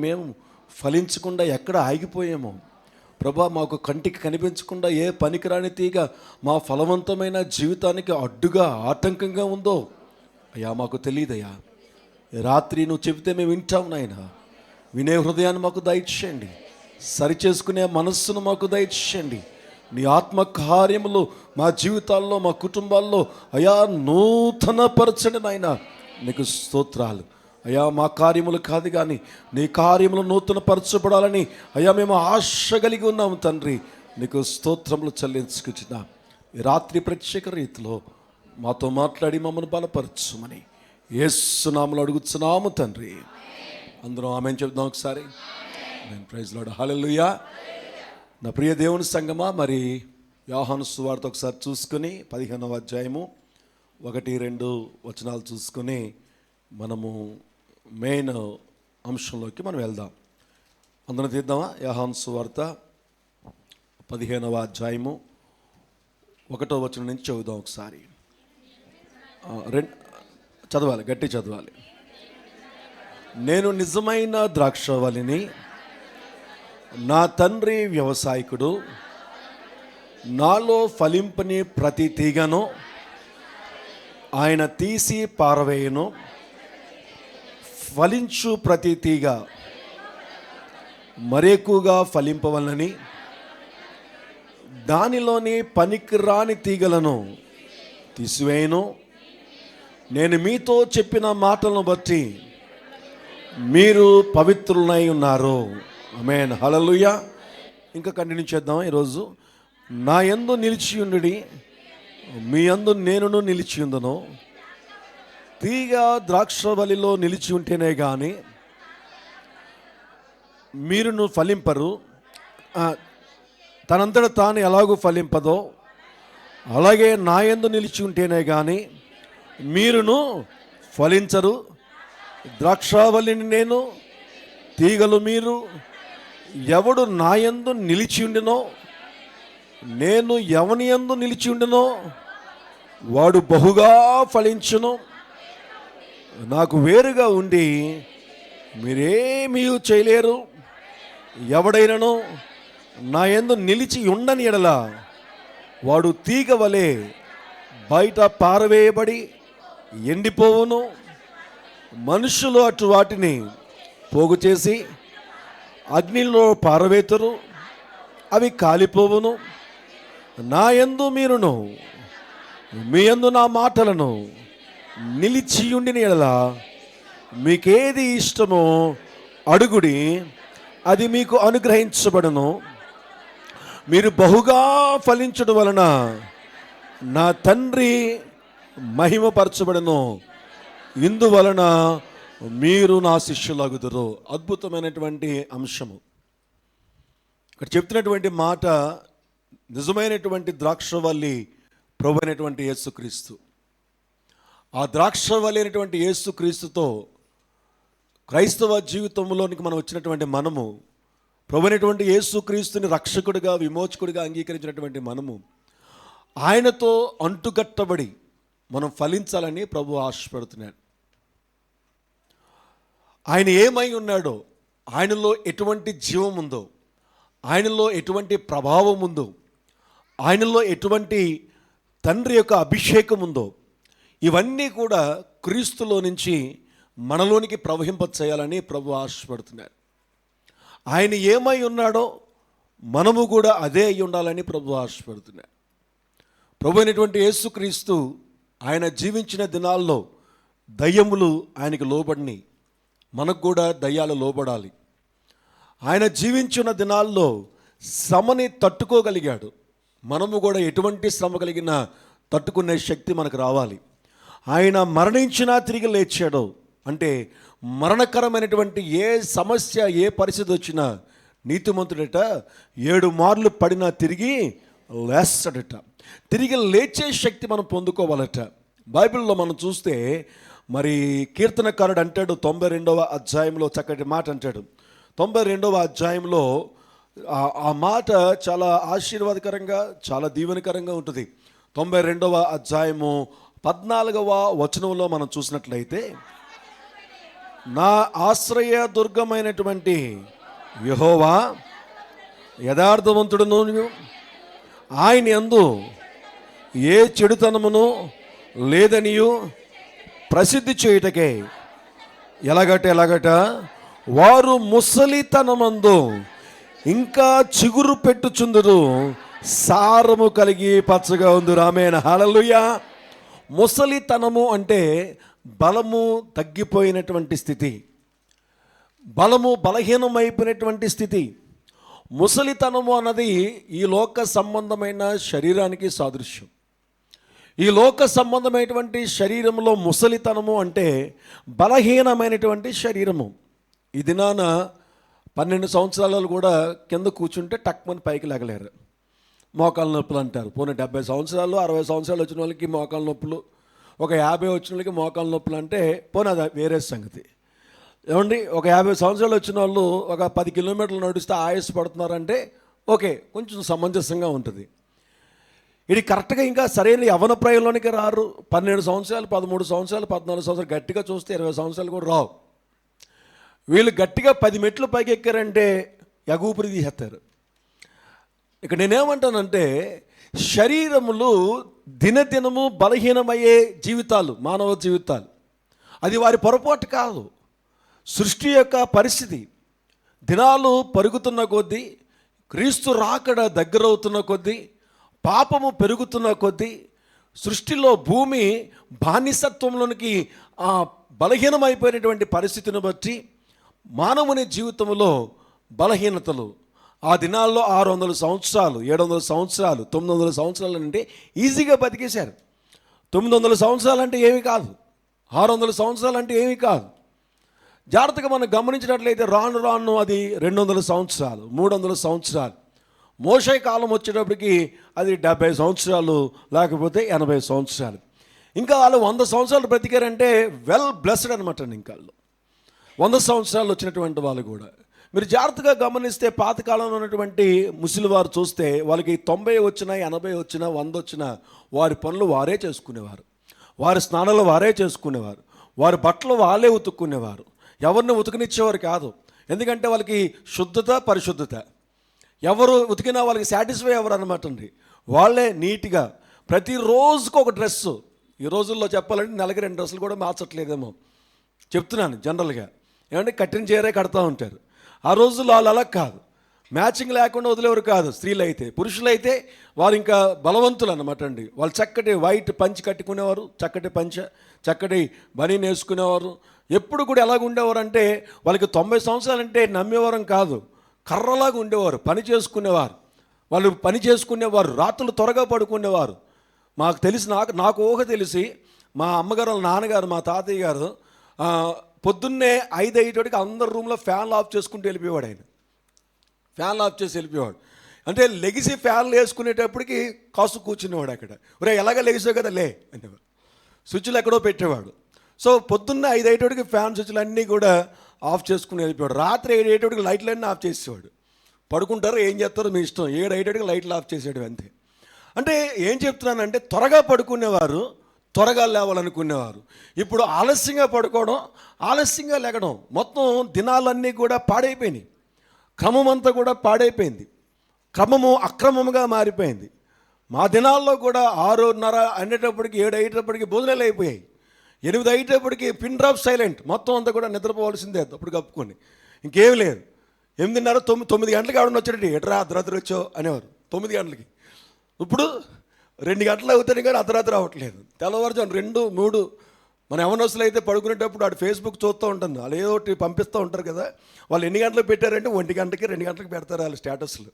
మేము ఫలించకుండా ఎక్కడ ఆగిపోయామో ప్రభా, మాకు కంటికి కనిపించకుండా ఏ పనికిరాని తీగ మా ఫలవంతమైన జీవితానికి అడ్డుగా ఆటంకంగా ఉందో అయ్యా మాకు తెలియదయ్యా. రాత్రి నువ్వు చెబితే మేము వింటాం నాయన. వినే హృదయాన్ని మాకు దయచేయండి, సరిచేసుకునే మనస్సును మాకు దయచేయండి. నీ ఆత్మ కార్యములు మా జీవితాల్లో, మా కుటుంబాల్లో అయా నూతనపరచండి నాయన. నీకు స్తోత్రాలు అయ్యా. మా కార్యములు కాదు కానీ నీ కార్యములు నూతనపరచబడాలని అయ్యా మేము ఆశ కలిగి ఉన్నాము తండ్రి. నీకు స్తోత్రములు చెల్లించుకుంటున్నాం. ఈ రాత్రి ప్రత్యేక రీతిలో మాతో మాట్లాడి మమ్మల్ని బలపరచుమని యేసు నామములో అడుగుతున్నాము తండ్రి. అందరం ఆమేన్ చెప్దాం ఒకసారి. ప్రైజ్ లార్డ్, హల్లెలూయా. నా ప్రియ దేవుని సంగమా, మరి యోహాను సువార్త ఒకసారి చూసుకొని 15వ అధ్యాయము 1-2 వచనాలు చూసుకొని మనము మెయిన్ అంశంలోకి మనం వెళ్దాం. అందరం తీద్దామా? యోహాను సువార్త 15వ అధ్యాయము 1వ వచనం నుంచి చదువుదాం ఒకసారి. చదవాలి, గట్టి చదవాలి. నేను నిజమైన ద్రాక్షవల్లిని, నా తండ్రి వ్యవసాయకుడు. నాలో ఫలింపని ప్రతి తీగను ఆయన తీసి పారవేయను. ఫలించు ప్రతి తీగ మరెక్కువగా ఫలింపవలనని దానిలోని పనికిరాని తీగలను తీసివేయను. నేను మీతో చెప్పిన మాటలను బట్టి మీరు పవిత్రులై ఉన్నారు. ఆమేన్, హల్లెలూయా. ఇంకా కంటిన్యూ చేద్దాం ఈరోజు. నా యందు నిలిచి ఉండుడి, మీ యందు నేనును నిలిచి ఉందును. తీగ ద్రాక్షవల్లిలో నిలిచి ఉంటేనే కానీ మీరును ఫలింపరు. తనంతట తాను ఎలాగూ ఫలింపదో అలాగే నా యందు నిలిచి ఉంటేనే కానీ మీరును ఫలించరు. ద్రాక్షవల్లిని నేను, తీగలు మీరు. ఎవడు నా యందు నిలిచి ఉండినో, నేను ఎవని యందు నిలిచి ఉండినో వాడు బహుగా ఫలించును. నాకు వేరుగా ఉండి మీరేమీ చేయలేరు. ఎవడైనను నా యందు నిలిచి ఉండని ఎడల వాడు తీగ వలె బయట పారవేయబడి ఎండిపోవును. మనుషులు అటు వాటిని పోగు చేసి అగ్నిలో పారవేతురు, అవి కాలిపోవును. నా యందు మీరును, మీ యందు నా మాటలను నిలిచి ఉండిన ఎడల మీకేది ఇష్టమో అడుగుడి, అది మీకు అనుగ్రహించబడును. మీరు బహుగా ఫలించడం వలన నా తండ్రి మహిమపరచబడును. ఇందువలన మీరు నా శిష్యులగుదురు. అద్భుతమైనటువంటి అంశము. ఇక్కడ చెప్తున్నటువంటి మాట నిజమైనటువంటి ద్రాక్షవల్లి ప్రభు అయినటువంటి యేసుక్రీస్తు. ఆ ద్రాక్షవల్లి అయినటువంటి యేసుక్రీస్తుతో క్రైస్తవ జీవితంలోనికి మనం వచ్చినటువంటి మనము, ప్రభు అయినటువంటి యేసుక్రీస్తుని రక్షకుడిగా, విమోచకుడిగా అంగీకరించినటువంటి మనము ఆయనతో అంటుకట్టబడి మనం ఫలించాలని ప్రభు ఆశపడుతున్నాడు. ఆయన ఏమై ఉన్నాడో, ఆయనలో ఎటువంటి జీవం ఉందో, ఆయనలో ఎటువంటి ప్రభావం ఉందో, ఆయనలో ఎటువంటి తండ్రి యొక్క అభిషేకం ఉందో, ఇవన్నీ కూడా క్రీస్తులో నుంచి మనలోనికి ప్రవహింప చేయాలని ప్రభు ఆశపడుతున్నాడు. ఆయన ఏమై ఉన్నాడో మనము కూడా అదే అయి ఉండాలని ప్రభు ఆశపడుతున్నాడు. ప్రభు అయినటువంటి యేసుక్రీస్తు ఆయన జీవించిన దినాల్లో దయ్యములు ఆయనకు లోబడిని, మనకు కూడా దయ్యాలు లోబడాలి. ఆయన జీవించిన దినాల్లో శ్రమని తట్టుకోగలిగాడు. మనము కూడా ఎటువంటి శ్రమ కలిగినా తట్టుకునే శక్తి మనకు రావాలి. ఆయన మరణించినా తిరిగి లేచాడు అంటే మరణకరమైనటువంటి ఏ సమస్య, ఏ పరిస్థితి వచ్చినా నీతిమంతుడట 7 మార్లు పడినా తిరిగి లేస్తాడట. తిరిగి లేచే శక్తి మనం పొందుకోవాలట. బైబిల్లో మనం చూస్తే మరి కీర్తనకారుడు అంటాడు 92వ అధ్యాయంలో చక్కటి మాట అంటాడు. 92వ అధ్యాయంలో ఆ మాట చాలా ఆశీర్వాదకరంగా, చాలా దీవెనకరంగా ఉంటుంది. 92వ అధ్యాయము 14వ వచనంలో మనం చూసినట్లయితే, నా ఆశ్రయ దుర్గమైనటువంటి యెహోవా యథార్థవంతుడును, ఆయన యందు ఏ చెడుతనమును లేదనియు ప్రసిద్ధి చేయుటకే ఎలాగట వారు ముసలితనమందు ఇంకా చిగురు పెట్టుచుందురు, సారము కలిగి పచ్చగా ఉందురు. ఆమేన్, హల్లెలూయా. ముసలితనము అంటే బలము తగ్గిపోయినటువంటి స్థితి, బలము బలహీనమైపోయినటువంటి స్థితి. ముసలితనము అన్నది ఈ లోక సంబంధమైన శరీరానికి సాదృశ్యం. ఈ లోక సంబంధమైనటువంటి శరీరంలో ముసలితనము అంటే బలహీనమైనటువంటి శరీరము. ఈ దినాన 12 సంవత్సరాలు కూడా కింద కూర్చుంటే టక్మని పైకి లేగలేరు, మోకాళ్ళ నొప్పులు అంటారు. పోనీ 70 సంవత్సరాలు 60 సంవత్సరాలు వచ్చిన వాళ్ళకి మోకాళ్ళ నొప్పులు, ఒక 50 వచ్చిన వాళ్ళకి మోకాళ్ళ నొప్పులు అంటే పోనీ అది వేరే సంగతి. ఏమండి, ఒక 50 సంవత్సరాలు వచ్చిన వాళ్ళు ఒక 10 కిలోమీటర్లు నడిస్తే ఆయాస పడుతున్నారంటే ఓకే, కొంచెం సమంజసంగా ఉంటుంది. ఇది కరెక్ట్గా ఇంకా సరైన యవన ప్రాయంలోనికి రారు. 12 సంవత్సరాలు 13 సంవత్సరాలు 14 సంవత్సరాలు గట్టిగా చూస్తే 20 సంవత్సరాలు కూడా రావు. వీళ్ళు గట్టిగా 10 మెట్లు పైకి ఎక్కారంటే ఎగూపిరి తీసేస్తారు. ఇక్కడ నేనేమంటానంటే శరీరములు దినదినము బలహీనమయ్యే జీవితాలు, మానవ జీవితాలు. అది వారి పొరపాటు కాదు, సృష్టి యొక్క పరిస్థితి. దినాలు పరుగుతున్న కొద్దీ, క్రీస్తు రాకడ దగ్గరవుతున్న కొద్దీ, పాపము పెరుగుతున్న కొద్దీ, సృష్టిలో భూమి బానిసత్వంలోనికి బలహీనమైపోయినటువంటి పరిస్థితిని బట్టి మానవుని జీవితంలో బలహీనతలు. ఆ దినాల్లో 600 సంవత్సరాలు 700 సంవత్సరాలు 900 సంవత్సరాలు అంటే ఈజీగా బతికేశారు. 900 సంవత్సరాలు అంటే ఏమి కాదు, 600 సంవత్సరాలు అంటే ఏమి కాదు. జాగ్రత్తగా మనం గమనించినట్లయితే రాను రాను అది 200 సంవత్సరాలు 300 సంవత్సరాలు. మోషే కాలం వచ్చేటప్పటికి అది 70 సంవత్సరాలు లేకపోతే 80 సంవత్సరాలు. ఇంకా వాళ్ళు 100 సంవత్సరాలు బ్రతికారంటే వెల్ బ్లెస్డ్ అనమాట. ఇంకా 100 సంవత్సరాలు వచ్చినటువంటి వాళ్ళు కూడా మీరు జాగ్రత్తగా గమనిస్తే పాతకాలంలో ఉన్నటువంటి ముసలివారు చూస్తే వాళ్ళకి 90 వచ్చినా 80 వచ్చినా 100 వచ్చినా వారి పనులు వారే చేసుకునేవారు, వారి స్నానాలు వారే చేసుకునేవారు, వారి బట్టలు వాళ్ళే ఉతుక్కునేవారు, ఎవరిని ఉతుకునిచ్చేవారు కాదు. ఎందుకంటే వాళ్ళకి శుద్ధత పరిశుద్ధత, ఎవరు ఉతికినా వాళ్ళకి సాటిస్ఫై అవ్వరు అనమాట అండి. వాళ్ళే నీట్గా ప్రతిరోజుకు ఒక డ్రెస్సు. ఈ రోజుల్లో చెప్పాలంటే నెలకి 2 డ్రెస్సులు కూడా మార్చట్లేదేమో చెప్తున్నాను జనరల్గా. ఏమంటే కట్టిన చీరే కడతా ఉంటారు. ఆ రోజుల్లో వాళ్ళు అలా కాదు, మ్యాచింగ్ లేకుండా వదిలేవారు కాదు. స్త్రీలు అయితే, పురుషులైతే వారు ఇంకా బలవంతులు అనమాట అండి. వాళ్ళు చక్కటి వైట్ పంచి కట్టుకునేవారు, చక్కటి పంచ, చక్కటి బనీన్ వేసుకునేవారు. ఎప్పుడు కూడా ఎలాగ ఉండేవారు అంటే వాళ్ళకి 90 సంవత్సరాలు అంటే నమ్మేవారం కాదు, కర్రలాగా ఉండేవారు, పని చేసుకునేవారు. వాళ్ళు పని చేసుకునేవారు, రాత్రులు త్వరగా పడుకునేవారు. మాకు తెలిసి నాకు ఊహ తెలిసి మా అమ్మగారు వాళ్ళ నాన్నగారు మా తాతయ్య గారు పొద్దున్నే 5 అయ్యేటోడికి అందరు రూమ్లో ఫ్యాన్లు ఆఫ్ చేసుకుంటూ వెళ్ళిపోయేవాడు. ఆయన ఫ్యాన్లు ఆఫ్ చేసి వెళ్ళిపోయేవాడు. అంటే లెగిసి ఫ్యాన్లు వేసుకునేటప్పటికి కాసు కూర్చునేవాడు అక్కడ. ఒరే ఎలాగ లెగిసావు కదా లే అనేవాడు. స్విచ్లు ఎక్కడో పెట్టేవాడు. సో పొద్దున్న 5 అయ్యేటోడికి ఫ్యాన్ స్విచ్లు అన్నీ కూడా ఆఫ్ చేసుకుని వెళ్ళిపోయాడు. రాత్రి 7 అయ్యేటోడికి లైట్లన్నీ ఆఫ్ చేసేవాడు. పడుకుంటారో ఏం చేస్తారో మీ ఇష్టం. 7 అయ్యేటోడికి లైట్లు ఆఫ్ చేసాడు అంతే. అంటే ఏం చెప్తున్నానంటే త్వరగా పడుకునేవారు, త్వరగా లేవాలనుకునేవారు. ఇప్పుడు ఆలస్యంగా పడుకోవడం, ఆలస్యంగా లేగడం, మొత్తం దినాలన్నీ కూడా పాడైపోయినాయి. క్రమం అంతా కూడా పాడైపోయింది. క్రమము అక్రమముగా మారిపోయింది. మా దినాల్లో కూడా 6:30 అనేటప్పటికి 7 అయ్యేటప్పటికి భోజనాలు అయిపోయాయి. 8 అయ్యేటప్పటికి పిన్ డ్రాప్ సైలెంట్, మొత్తం అంతా కూడా నిద్రపోవాల్సిందే అప్పుడు కప్పుకొని, ఇంకేం లేదు. 8:30 9 గంటలకు ఎవడన్నా వచ్చాడంటే ఎట్రా అర్ధరాత్రి వచ్చావు అనేవారు. 9 గంటలకి. ఇప్పుడు 2 గంటలు అవుతాయి కానీ అర్ధరాత్రి అవ్వట్లేదు. తెల్లవారుజాము 2, 3 మన యవనస్తులు అయితే పడుకునేటప్పుడు వాడు ఫేస్బుక్ చూస్తూ ఉంటుంది. వాళ్ళు ఏదో ఒకటి పంపిస్తూ ఉంటారు కదా. వాళ్ళు ఎన్ని గంటలకు పెట్టారంటే 1 గంటకి 2 గంటలకు పెడతారు వాళ్ళు స్టేటస్లు.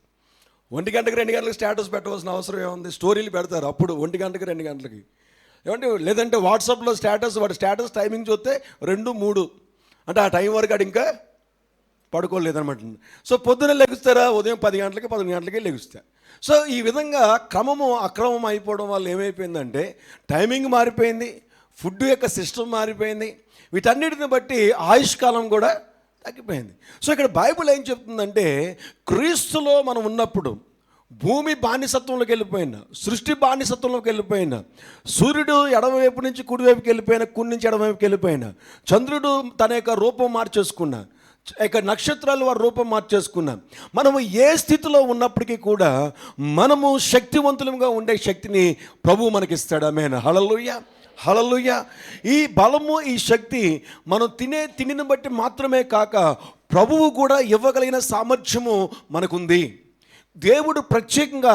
1 గంటకి 2 గంటలకు స్టేటస్ పెట్టవలసిన అవసరం ఏముంది? స్టోరీలు పెడతారు అప్పుడు 1 గంటకి 2 గంటలకి. ఏమంటే లేదంటే వాట్సాప్లో వాడి స్టేటస్ టైమింగ్ చూస్తే 2, 3 అంటే ఆ టైం వరకు ఆడు ఇంకా పడుకోలేదనమాట. సో పొద్దున్న లెగుస్తారా? ఉదయం 10 గంటలకి 11 గంటలకి లెగుస్తా. సో ఈ విధంగా క్రమము అక్రమం అయిపోవడం వల్ల ఏమైపోయిందంటే టైమింగ్ మారిపోయింది, ఫుడ్ యొక్క సిస్టమ్ మారిపోయింది. వీటన్నిటిని బట్టి ఆయుష్కాలం కూడా తగ్గిపోయింది. సో ఇక్కడ బైబిల్ ఏం చెప్తుందంటే క్రీస్తులో మనం ఉన్నప్పుడు భూమి బానిసత్వంలోకి వెళ్ళిపోయిన, సృష్టి బానిసత్వంలోకి వెళ్ళిపోయిన, సూర్యుడు ఎడమవైపు నుంచి కుడివైపుకి వెళ్ళిపోయిన, కుడి నుంచి ఎడమవైపుకి వెళ్ళిపోయిన, చంద్రుడు తన యొక్క రూపం మార్చేసుకున్న, ఇక నక్షత్రాలు వారి రూపం మార్చేసుకున్న, మనము ఏ స్థితిలో ఉన్నప్పటికీ కూడా మనము శక్తివంతులుగా ఉండే శక్తిని ప్రభువు మనకిస్తాడు. ఆమేన్. హల్లెలూయా, హల్లెలూయా. ఈ బలము, ఈ శక్తి మనం తినిని బట్టి మాత్రమే కాక ప్రభువు కూడా ఇవ్వగలిగిన సామర్థ్యము మనకుంది. దేవుడు ప్రత్యేకంగా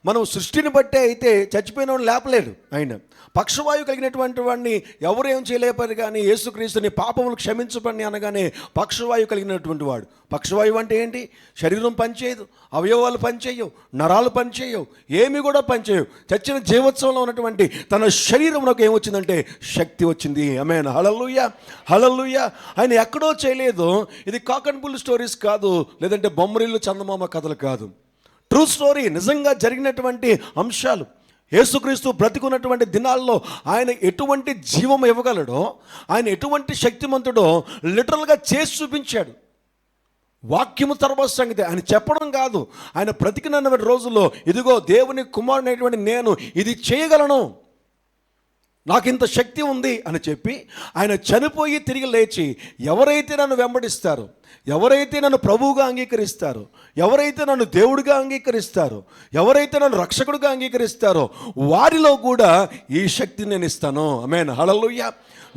మనం సృష్టిని బట్టే అయితే చచ్చిపోయిన వాడిని లేపలేడు. ఆయన పక్షవాయువు కలిగినటువంటి వాడిని ఎవరు ఏం చేయలేపారు, కానీ యేసుక్రీస్తుని పాపములు క్షమించబడి అనగానే పక్షవాయువు కలిగినటువంటి వాడు. పక్షవాయువు అంటే ఏంటి? శరీరం పనిచేయదు, అవయవాలు పనిచేయవు, నరాలు పనిచేయవు, ఏమి కూడా పనిచేయవు. చచ్చిన జీవోత్సవంలో ఉన్నటువంటి తన శరీరంలోకి ఏమొచ్చిందంటే శక్తి వచ్చింది. ఆమేన్. హల్లెలూయా, హల్లెలూయా. ఆయన ఎక్కడో చేయలేదు. ఇది కాక్ అండ్ బుల్ స్టోరీస్ కాదు, లేదంటే బొమ్మరిల్లు చందమామ కథలు కాదు. ట్రూ స్టోరీ, నిజంగా జరిగినటువంటి అంశాలు. యేసుక్రీస్తు బ్రతికున్నటువంటి దినాల్లో ఆయన ఎటువంటి జీవం ఇవ్వగలడో, ఆయన ఎటువంటి శక్తిమంతుడో లిటరల్గా చేసి చూపించాడు. వాక్యము తర్వాత సంగతి, ఆయన చెప్పడం కాదు, ఆయన బ్రతికిన రోజుల్లో ఇదిగో దేవుని కుమారుడైనటువంటి నేను ఇది చేయగలను, నాకు ఇంత శక్తి ఉంది అని చెప్పి ఆయన చనిపోయి తిరిగి లేచి ఎవరైతే నన్ను వెంబడిస్తారో, ఎవరైతే నన్ను ప్రభువుగా అంగీకరిస్తారో, ఎవరైతే నన్ను దేవుడిగా అంగీకరిస్తారో, ఎవరైతే నన్ను రక్షకుడిగా అంగీకరిస్తారో వారిలో కూడా ఈ శక్తిని నేను ఇస్తాను. ఆమేన్. హల్లెలూయా.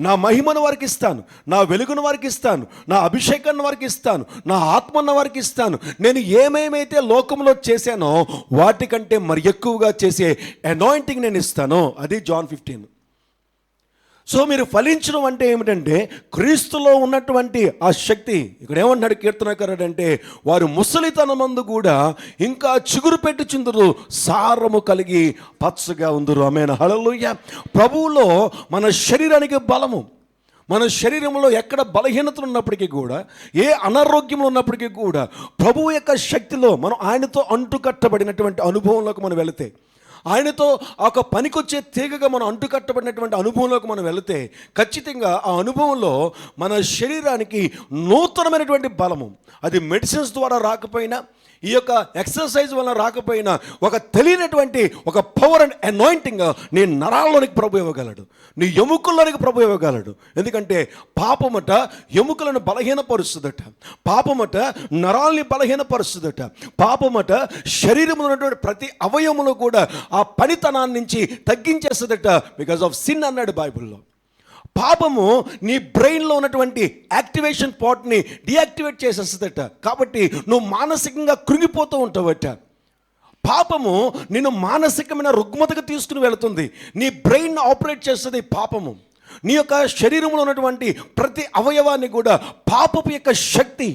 నా మహిమను వారికి ఇస్తాను, నా వెలుగును వారికి ఇస్తాను, నా అభిషేకాన్ని వారికి ఇస్తాను, నా ఆత్మను వారికి ఇస్తాను. నేను ఏమేమైతే లోకంలో చేశానో వాటికంటే మరి ఎక్కువగా చేసే అనాయింటింగ్ నేను ఇస్తాను. అది జాన్ 15. సో మీరు ఫలించడం అంటే ఏమిటంటే క్రీస్తులో ఉన్నటువంటి ఆ శక్తి. ఇక్కడ ఏమంటున్నాడు కీర్తనకారుడు అంటే, వారు ముసలితనమందు కూడా ఇంకా చిగురు పెట్టి చిందురు, సారము కలిగి పచ్చగా ఉందురు. ఆమేన్. హల్లెలూయా. ప్రభువులో మన శరీరానికి బలము, మన శరీరంలో ఎక్కడ బలహీనతలు ఉన్నప్పటికీ కూడా, ఏ అనారోగ్యంలో ఉన్నప్పటికీ కూడా ప్రభువు యొక్క శక్తిలో మనం ఆయనతో అంటుకట్టబడినటువంటి అనుభవంలోకి మనం వెళితే, ఆయనతో ఒక పనికొచ్చే తీగగా మనం అంటుకట్టబడినటువంటి అనుభవంలోకి మనం వెళితే ఖచ్చితంగా ఆ అనుభవంలో మన శరీరానికి నూతనమైనటువంటి బలము, అది మెడిసిన్స్ ద్వారా రాకపోయినా, ఈ యొక్క ఎక్సర్సైజ్ వల్ల రాకపోయినా, ఒక తెలియనటువంటి ఒక పవర్ అండ్ అనాయింటింగ్ నీ నరాల్లోనికి ప్రభు ఇవ్వగలడు, నీ ఎముకల్లోనికి ప్రభు ఇవ్వగలడు. ఎందుకంటే పాపమట ఎముకలను బలహీనపరుస్తుందట, పాపమట నరాల్ని బలహీనపరుస్తుందట, పాపమట శరీరంలో ఉన్నటువంటి ప్రతి అవయములో కూడా ఆ పనితనాన్ని నుంచి తగ్గించేస్తుందట. బికాజ్ ఆఫ్ సిన్ అన్నాడు బైబిల్లో. పాపము నీ బ్రెయిన్లో ఉన్నటువంటి యాక్టివేషన్ పార్ట్ని డియాక్టివేట్ చేసేస్తుందట. కాబట్టి నువ్వు మానసికంగా కృంగిపోతూ ఉంటావట. పాపము నిన్ను మానసికమైన రుగ్మతకు తీసుకుని వెళుతుంది. నీ బ్రెయిన్ ఆపరేట్ చేస్తుంది పాపము. నీ యొక్క శరీరంలో ఉన్నటువంటి ప్రతి అవయవాన్ని కూడా పాపపు యొక్క శక్తి,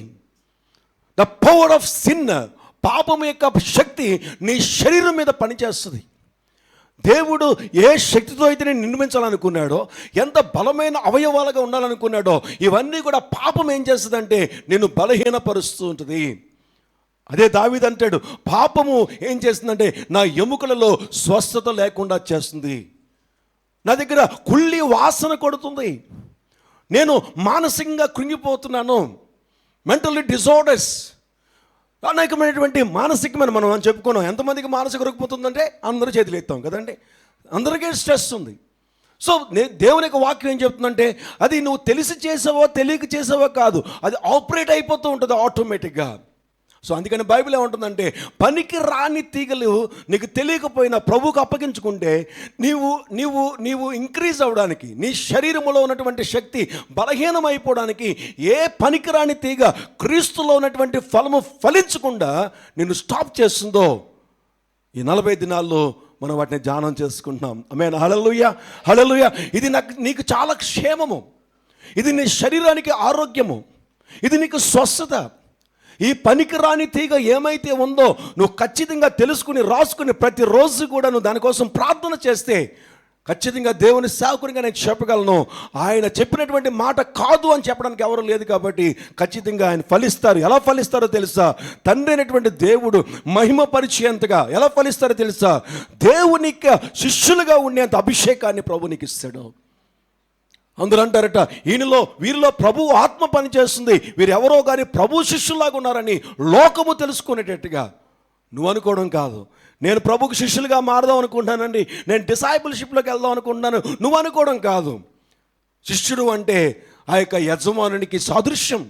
ద పవర్ ఆఫ్ సిన్, పాపము యొక్క శక్తి నీ శరీరం మీద పనిచేస్తుంది. దేవుడు ఏ శక్తితో అయితే నేను నిర్మించాలనుకున్నాడో, ఎంత బలమైన అవయవాలుగా ఉండాలనుకున్నాడో, ఇవన్నీ కూడా పాపం ఏం చేస్తుందంటే నిన్ను బలహీనపరుస్తూ ఉంటుంది. అదే దావీదు అంటాడు, పాపము ఏం చేస్తుందంటే నా ఎముకలలో స్వస్థత లేకుండా చేస్తుంది, నా దగ్గర కుళ్ళి వాసన కొడుతుంది, నేను మానసికంగా కృంగిపోతున్నాను, మెంటల్లీ డిజార్డర్స్, అనేకమైనటువంటి మానసికమైన మనం చెప్పుకున్నాం. ఎంతమందికి మానసిక రుగ్మతుందంటే అందరూ చేతులు ఎత్తాం కదండి, అందరికీ స్ట్రెస్ ఉంది. సో దేవుని యొక్క వాక్యం ఏం చెప్తుందంటే, అది నువ్వు తెలిసి చేసావో తెలియక చేసావో కాదు, అది ఆపరేట్ అయిపోతూ ఉంటుంది ఆటోమేటిక్గా. సో అందుకని బైబిల్ ఏమంటుందంటే, పనికి రాని తీగలు నీకు తెలియకపోయినా ప్రభువుకు అప్పగించుకుంటే నీవు నీవు నీవు ఇంక్రీజ్ అవ్వడానికి, నీ శరీరంలో ఉన్నటువంటి శక్తి బలహీనమైపోవడానికి ఏ పనికిరాని తీగ క్రీస్తులో ఉన్నటువంటి ఫలము ఫలించకుండా నిన్ను స్టాప్ చేస్తుందో ఈ 40 దినాల్లో మనం వాటిని ధ్యానం చేసుకుంటున్నాం. ఆమేన్. హల్లెలూయా, హల్లెలూయా. ఇది నీకు చాలా క్షేమము, ఇది నీ శరీరానికి ఆరోగ్యము, ఇది నీకు స్వస్థత. ఈ పనికిరాని తీగ ఏమైతే ఉందో నువ్వు ఖచ్చితంగా తెలుసుకుని రాసుకుని ప్రతిరోజు కూడా నువ్వు దానికోసం ప్రార్థన చేస్తే ఖచ్చితంగా దేవుని సేవకునిగా నేను చెప్పగలను, ఆయన చెప్పినటువంటి మాట కాదు అని చెప్పడానికి ఎవరు లేదు. కాబట్టి ఖచ్చితంగా ఆయన ఫలిస్తారు. ఎలా ఫలిస్తారో తెలుసా? తండ్రి అయినటువంటి దేవుడు మహిమ పరిచయంతగా ఎలా ఫలిస్తారో తెలుసా? దేవునికి శిష్యులుగా ఉండేంత అభిషేకాన్ని ప్రభు నీకు ఇస్తాడు. అందరూ అంటారట, వీరిలో ప్రభు ఆత్మ పనిచేస్తుంది, వీరెవరో కానీ ప్రభు శిష్యులాగా ఉన్నారని లోకము తెలుసుకునేటట్టుగా నువ్వు అనుకోవడం కాదు. నేను ప్రభుకు శిష్యులుగా మారదాం అనుకుంటున్నానండి, నేను డిసైపుల్షిప్లోకి వెళ్దాం అనుకుంటున్నాను, నువ్వు అనుకోవడం కాదు. శిష్యుడు అంటే ఆ యొక్క యజమానునికి సాదృశ్యం.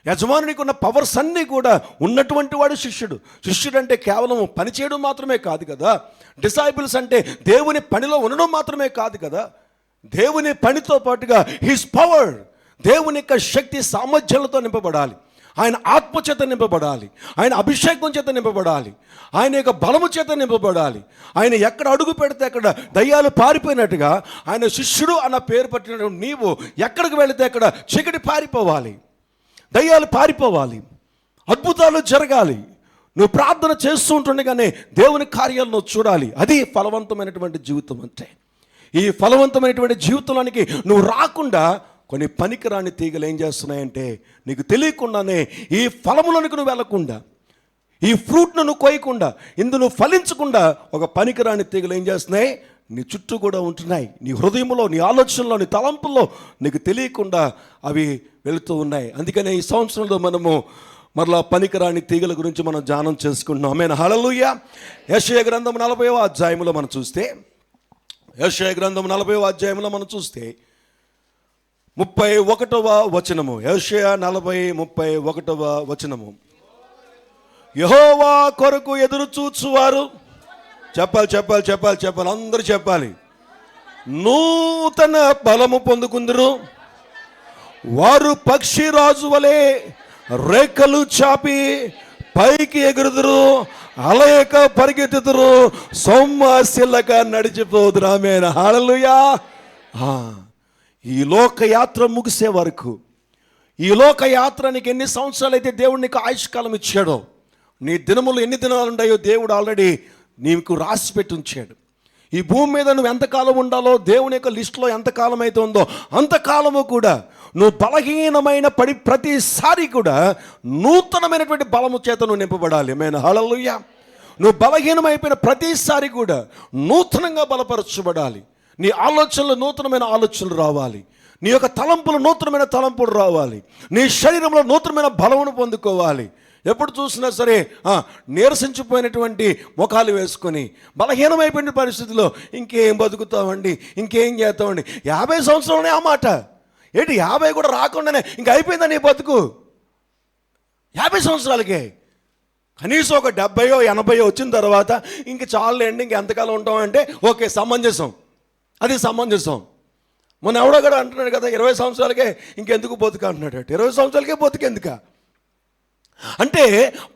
యజమానునికి ఉన్న పవర్స్ అన్నీ కూడా ఉన్నటువంటి వాడు శిష్యుడు. శిష్యుడు అంటే కేవలం పని చేయడం మాత్రమే కాదు కదా. డిసైపుల్స్ అంటే దేవుని పనిలో ఉండడం మాత్రమే కాదు కదా. దేవుని పనితో పాటుగా హిస్ పవర్, దేవుని యొక్క శక్తి సామర్థ్యాలతో నింపబడాలి, ఆయన ఆత్మచేత నింపబడాలి, ఆయన అభిషేకం చేత నింపబడాలి, ఆయన యొక్క బలము చేత నింపబడాలి. ఆయన ఎక్కడ అడుగు పెడితే అక్కడ దయ్యాలు పారిపోయినట్టుగా ఆయన శిష్యుడు అన్న పేరు పట్టిన నీవు ఎక్కడికి వెళితే అక్కడ చీకటి పారిపోవాలి, దయ్యాలు పారిపోవాలి, అద్భుతాలు జరగాలి. నువ్వు ప్రార్థన చేస్తూ ఉంటుండగానే దేవుని కార్యాలను నువ్వు చూడాలి. అది ఫలవంతమైనటువంటి జీవితం అంటే. ఈ ఫలవంతమైనటువంటి జీవితంలోనికి నువ్వు రాకుండా కొన్ని పనికిరాని తీగలు ఏం చేస్తున్నాయంటే నీకు తెలియకుండానే ఈ ఫలములోనికి నువ్వు వెళ్లకుండా, ఈ ఫ్రూట్ను నువ్వు కోయకుండా, ఇందులో నువ్వు ఫలించకుండా ఒక పనికిరాని తీగలు ఏం చేస్తున్నాయి నీ చుట్టూ కూడా ఉంటున్నాయి. నీ హృదయంలో, నీ ఆలోచనలో, నీ తలంపుల్లో నీకు తెలియకుండా అవి వెళుతూ ఉన్నాయి. అందుకనే ఈ సంవత్సరంలో మనము మరలా పనికిరాని తీగల గురించి మనం ధ్యానం చేసుకుంటున్నాం. ఆమేన్, హల్లెలూయా. యెషయా గ్రంథం 40వ అధ్యాయంలో మనం చూస్తే, యెషయా గ్రంథం 40వ అధ్యాయంలో మనం చూస్తే 31వ వచనము, యెషయా 40:31వ వచనము. యెహోవా కొరకు ఎదురు చూచువారు, చెప్పాలి చెప్పాలి చెప్పాలి చెప్పాలి అందరూ చెప్పాలి, నూతన బలము పొందుకుందురు, వారు పక్షిరాజు వలె రేఖలు చాపి పైకి ఎగురుదురు, అలయక పరిగెత్తుదురు, సొమ్మసిల్లక నడిచిపోదురు. ఆమేన్, హల్లెలూయా. ఈ లోకయాత్ర ముగిసే వరకు, ఈ లోకయాత్ర నీకు ఎన్ని సంవత్సరాలు అయితే దేవుడు నీకు ఆయుష్కాలం ఇచ్చాడో, నీ దినములు ఎన్ని దినాలు ఉన్నాయో దేవుడు ఆల్రెడీ నీకు రాసి పెట్టి ఉంచాడు. ఈ భూమి మీద నువ్వు ఎంతకాలం ఉండాలో దేవుని యొక్క లిస్టులో ఎంతకాలం అయితే ఉందో అంతకాలము కూడా నువ్వు బలహీనమైన ప్రతిసారి కూడా నూతనమైనటువంటి బలము చేత నువ్వు నింపబడాలి. ఆమేన్, హల్లెలూయా. నువ్వు బలహీనమైపోయిన ప్రతిసారి కూడా నూతనంగా బలపరచబడాలి. నీ ఆలోచనలు నూతనమైన ఆలోచనలు రావాలి, నీ యొక్క తలంపులు నూతనమైన తలంపులు రావాలి, నీ శరీరంలో నూతనమైన బలమును పొందుకోవాలి. ఎప్పుడు చూసినా సరే నీరసించిపోయినటువంటి ముఖాలు వేసుకొని బలహీనమైపోయిన పరిస్థితిలో ఇంకేం బతుకుతామండి, ఇంకేం చేస్తామండి. 50 సంవత్సరాలనే ఆ మాట ఏంటి, 50 కూడా రాకుండానే ఇంక అయిపోయిందా నీ బతుకు? 50 సంవత్సరాలకే కనీసం ఒక 70 80 వచ్చిన తర్వాత ఇంక చాలండి, ఇంక ఎంతకాలం ఉంటామంటే ఓకే, సమంజసం, అది సమంజసం. మొన్న ఎవడో కూడా అంటున్నాడు కదా, 20 సంవత్సరాలకే ఇంకెందుకు బతుక అంటున్నాడు. 20 సంవత్సరాలకే బతుకెందుక అంటే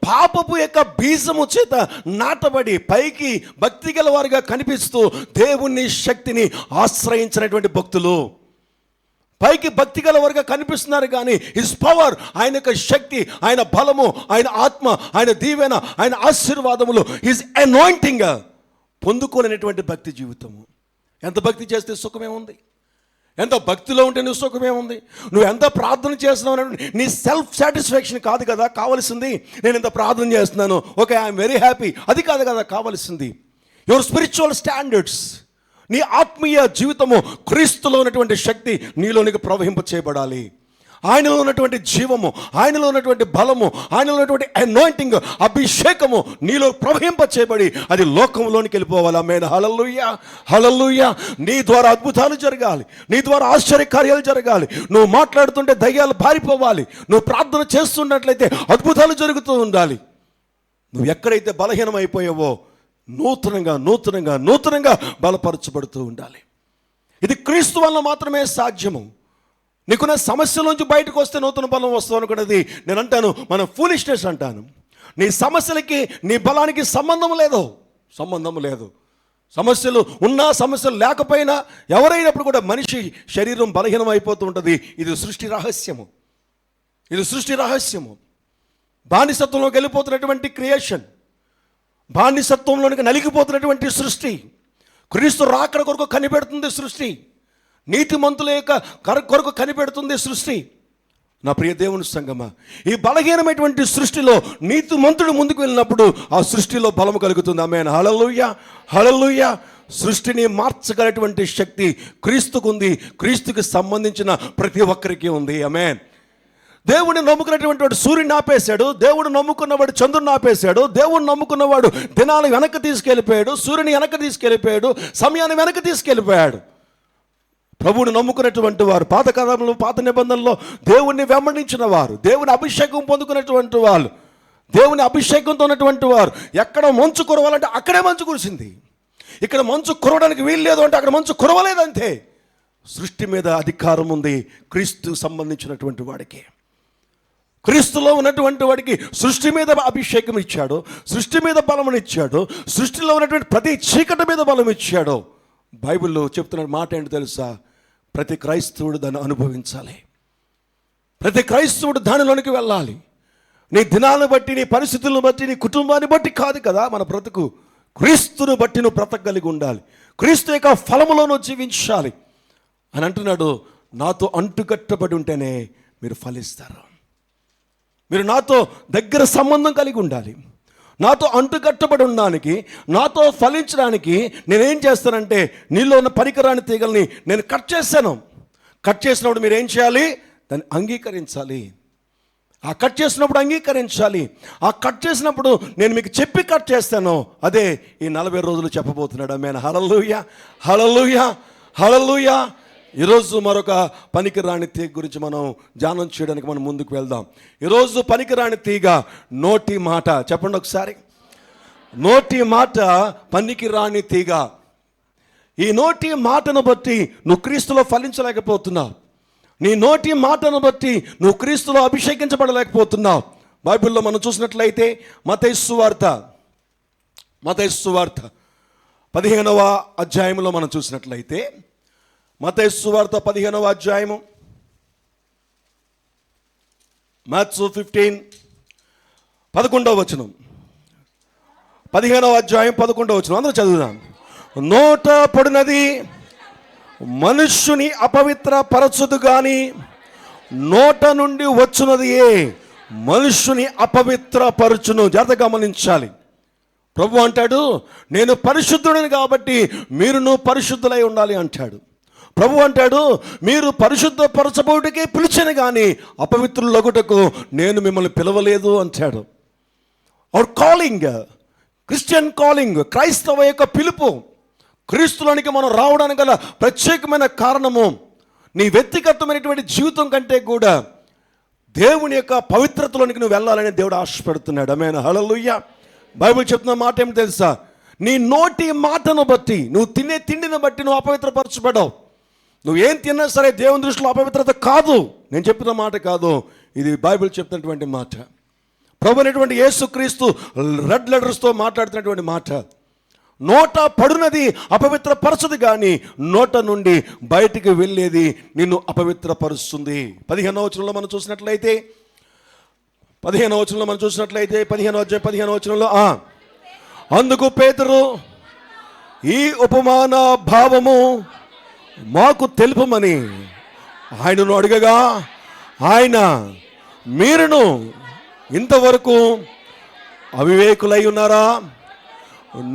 పాపపు యొక్క బీజము చేత నాటబడి పైకి భక్తి గల వారిగా కనిపిస్తూ దేవుని శక్తిని ఆశ్రయించినటువంటి భక్తులు పైకి భక్తి గల వారిగా కనిపిస్తున్నారు. కానీ హిస్ పవర్, ఆయన యొక్క శక్తి, ఆయన బలము, ఆయన ఆత్మ, ఆయన దీవెన, ఆయన ఆశీర్వాదములు, హిస్ అనాయింటింగ్ పొందుకోలేనటువంటి భక్తి జీవితము. ఎంత భక్తి చేస్తే సుఖమే ఉంది, ఎంత భక్తిలో ఉంటే నువ్వు సుఖమే ఉంది. నువ్వు ఎంత ప్రార్థన చేస్తున్నావు, నీ సెల్ఫ్ సాటిస్ఫాక్షన్ కాదు కదా కావలసింది. నేను ఎంత ప్రార్థన చేస్తున్నాను, ఓకే, ఐఎమ్ వెరీ హ్యాపీ, అది కాదు కదా కావలసింది. యువర్ స్పిరిచువల్ స్టాండర్డ్స్, నీ ఆత్మీయ జీవితము క్రీస్తులో ఉన్నటువంటి శక్తి నీలోనికి ప్రవహింప చేయబడాలి. ఆయనలో ఉన్నటువంటి జీవము, ఆయనలో ఉన్నటువంటి బలము, ఆయనలో ఉన్నటువంటి అనాయింటింగ్, అభిషేకము నీలో ప్రవహింప చేయబడి అది లోకంలోనికి వెళ్ళిపోవాలి. ఆమేన్, హల్లెలూయా, హల్లెలూయా. నీ ద్వారా అద్భుతాలు జరగాలి, నీ ద్వారా ఆశ్చర్యకార్యాలు జరగాలి. నువ్వు మాట్లాడుతుంటే దయ్యాలు పారిపోవాలి, నువ్వు ప్రార్థన చేస్తున్నట్లయితే అద్భుతాలు జరుగుతూ ఉండాలి. నువ్వు ఎక్కడైతే బలహీనమైపోయావో నూతనంగా నూతనంగా నూతనంగా బలపరచబడుతూ ఉండాలి. ఇది క్రీస్తు వల్ల మాత్రమే సాధ్యము. నీకున్న సమస్యలోంచి బయటకు వస్తే నూతన బలం వస్తుంది అనుకున్నది నేను అంటాను, మనం ఫూలిష్నెస్ అంటాను. నీ సమస్యలకి నీ బలానికి సంబంధం లేదు, సంబంధం లేదు. సమస్యలు ఉన్నా సమస్యలు లేకపోయినా ఎవరైనప్పుడు కూడా మనిషి శరీరం బలహీనం అయిపోతూ ఉంటుంది. ఇది సృష్టి రహస్యము, ఇది సృష్టి రహస్యము. బానిసత్వంలోకి వెళ్ళిపోతున్నటువంటి క్రియేషన్, బానిసత్వంలోనికి నలిగిపోతున్నటువంటి సృష్టి క్రీస్తు రాకడ కొరకు కనిపెడుతుంది సృష్టి. నీతిమంతుల యొక్క కొరకు కనిపెడుతుంది సృష్టి. నా ప్రియ దేవుని సంగమా, ఈ బలహీనమైనటువంటి సృష్టిలో నీతిమంతుడు ముందుకు వెళ్ళినప్పుడు ఆ సృష్టిలో బలము కలుగుతుంది. ఆమేన్, హల్లెలూయా, హల్లెలూయా. సృష్టిని మార్చగలటువంటి శక్తి క్రీస్తుకు ఉంది, క్రీస్తుకి సంబంధించిన ప్రతి ఒక్కరికి ఉంది. ఆమేన్. దేవుడిని నమ్ముకున్నటువంటి వాడు సూర్యుని ఆపేశాడు, దేవుడు నమ్ముకున్నవాడు చంద్రుని ఆపేశాడు, దేవుడు నమ్ముకున్నవాడు దినాలు వెనక్కి తీసుకెళ్ళిపోయాడు, సూర్యుని వెనక్కి తీసుకెళ్ళిపోయాడు, సమయాన్ని వెనక్కి తీసుకెళ్ళిపోయాడు. ప్రభువుని నమ్ముకున్నటువంటి వారు పాతకాలంలో, పాత నిబంధనలో దేవుణ్ణి వెంబడించిన వారు, దేవుని అభిషేకం పొందుకున్నటువంటి వాళ్ళు, దేవుని అభిషేకంతో ఉన్నటువంటి వారు ఎక్కడ మంచు కురవాలంటే అక్కడే మంచు కురిసింది. ఇక్కడ మంచు కురవడానికి వీలు లేదు అంటే అక్కడ మంచు కురవలేదంతే. సృష్టి మీద అధికారం ఉంది క్రీస్తు సంబంధించినటువంటి వాడికి. క్రీస్తులో ఉన్నటువంటి వాడికి సృష్టి మీద అభిషేకం ఇచ్చాడు, సృష్టి మీద బలం ఇచ్చాడు, సృష్టిలో ఉన్నటువంటి ప్రతి చీకటి మీద బలం ఇచ్చాడు. బైబిల్లో చెప్తున్న మాట ఏంటి తెలుసా? ప్రతి క్రైస్తవుడు దాన్ని అనుభవించాలి, ప్రతి క్రైస్తవుడు దానిలోనికి వెళ్ళాలి. నీ దినాలను బట్టి, నీ పరిస్థితులను బట్టి, నీ కుటుంబాన్ని బట్టి కాదు కదా మన బ్రతుకు. క్రీస్తును బట్టి నువ్వు బ్రతకగలిగి ఉండాలి, క్రీస్తు యొక్క ఫలములో నువ్వు జీవించాలి అని అంటున్నాడు. నాతో అంటుకట్టబడి ఉంటేనే మీరు ఫలిస్తారు. మీరు నాతో దగ్గర సంబంధం కలిగి ఉండాలి. నాతో అంటుకట్టబడి ఉండడానికి, నాతో ఫలించడానికి నేనేం చేస్తానంటే నీలో ఉన్న పనికిరాని తీగల్ని నేను కట్ చేశాను. కట్ చేసినప్పుడు మీరు ఏం చేయాలి? దాన్ని అంగీకరించాలి. ఆ కట్ చేసినప్పుడు అంగీకరించాలి. ఆ కట్ చేసినప్పుడు నేను మీకు చెప్పి కట్ చేస్తాను. అదే ఈ 40 రోజులు చెప్పబోతున్నాడు. ఆమేన్. హల్లెలూయా, హల్లెలూయా, హల్లెలూయా. ఈరోజు మరొక పనికిరాని తీగ గురించి మనం ధ్యానం చేయడానికి మనం ముందుకు వెళ్దాం. ఈరోజు పనికిరాని తీగ నోటి మాట. చెప్పండి ఒకసారి. నోటి మాట పనికిరాని తీగ. ఈ నోటి మాటను బట్టి నువ్వు క్రీస్తులో ఫలించలేకపోతున్నావు. నీ నోటి మాటను బట్టి నువ్వు క్రీస్తులో అభిషేకించబడలేకపోతున్నావు. బైబిల్లో మనం చూసినట్లయితే మత్తయి సువార్త 15వ అధ్యాయంలో మనం చూసినట్లయితే, మత్తయి సువార్త 15వ అధ్యాయము, Matthew 15 11వ వచనం. 15వ అధ్యాయం 11వ వచనం అందరూ చదువుదాం. నోట పడినది మనుష్యుని అపవిత్ర పరచుదు గాని నోట నుండి వచ్చున్నది మనుష్యుని అపవిత్ర పరచును. జాగ్రత్తగా గమనించాలి. ప్రభు అంటాడు, నేను పరిశుద్ధుడిని కాబట్టి మీరు పరిశుద్ధులై ఉండాలి అంటాడు. ప్రభు అంటాడు, మీరు పరిశుద్ధ పరచబోటుకే పిలిచాను కానీ అపవిత్రులగుటకు నేను మిమ్మల్ని పిలవలేదు అంటాడు. అవర్ కాలింగ్, క్రిస్టియన్ కాలింగ్, క్రైస్తవ యొక్క పిలుపు, క్రీస్తులోనికి మనం రావడానికి గల ప్రత్యేకమైన కారణము నీ వ్యక్తిగతమైనటువంటి జీవితం కంటే కూడా దేవుని యొక్క పవిత్రతలోనికి నువ్వు వెళ్ళాలని దేవుడు ఆశపడుతున్నాడు. ఆమేన్. హల్లెలూయా. బైబిల్ చెప్తున్న మాట ఏమి తెలుసా? నీ నోటి మాటను బట్టి, నువ్వు తినే తిండిని బట్టి నువ్వు అపవిత్రపరచబడవు. నువ్వు ఏం తిన్నా సరే దేవుని దృష్టిలో అపవిత్రత కాదు. నేను చెప్పిన మాట కాదు, ఇది బైబిల్ చెప్తున్నటువంటి మాట. ప్రభు అనేటువంటి యేసుక్రీస్తు రెడ్ లెటర్స్తో మాట్లాడుతున్నటువంటి మాట. నోట పడునది అపవిత్రపరచదు కానీ నోట నుండి బయటికి వెళ్ళేది నిన్ను అపవిత్రపరుస్తుంది. 15వ వచనంలో మనం చూసినట్లయితే 15వ అధ్యాయం 15వ వచనంలో, అందుకు పేతురు, ఈ ఉపమాన భావము మాకు తెలుపమని ఆయనను అడగగా, ఆయన, మీరును ఇంతవరకు అవివేకులై ఉన్నారా?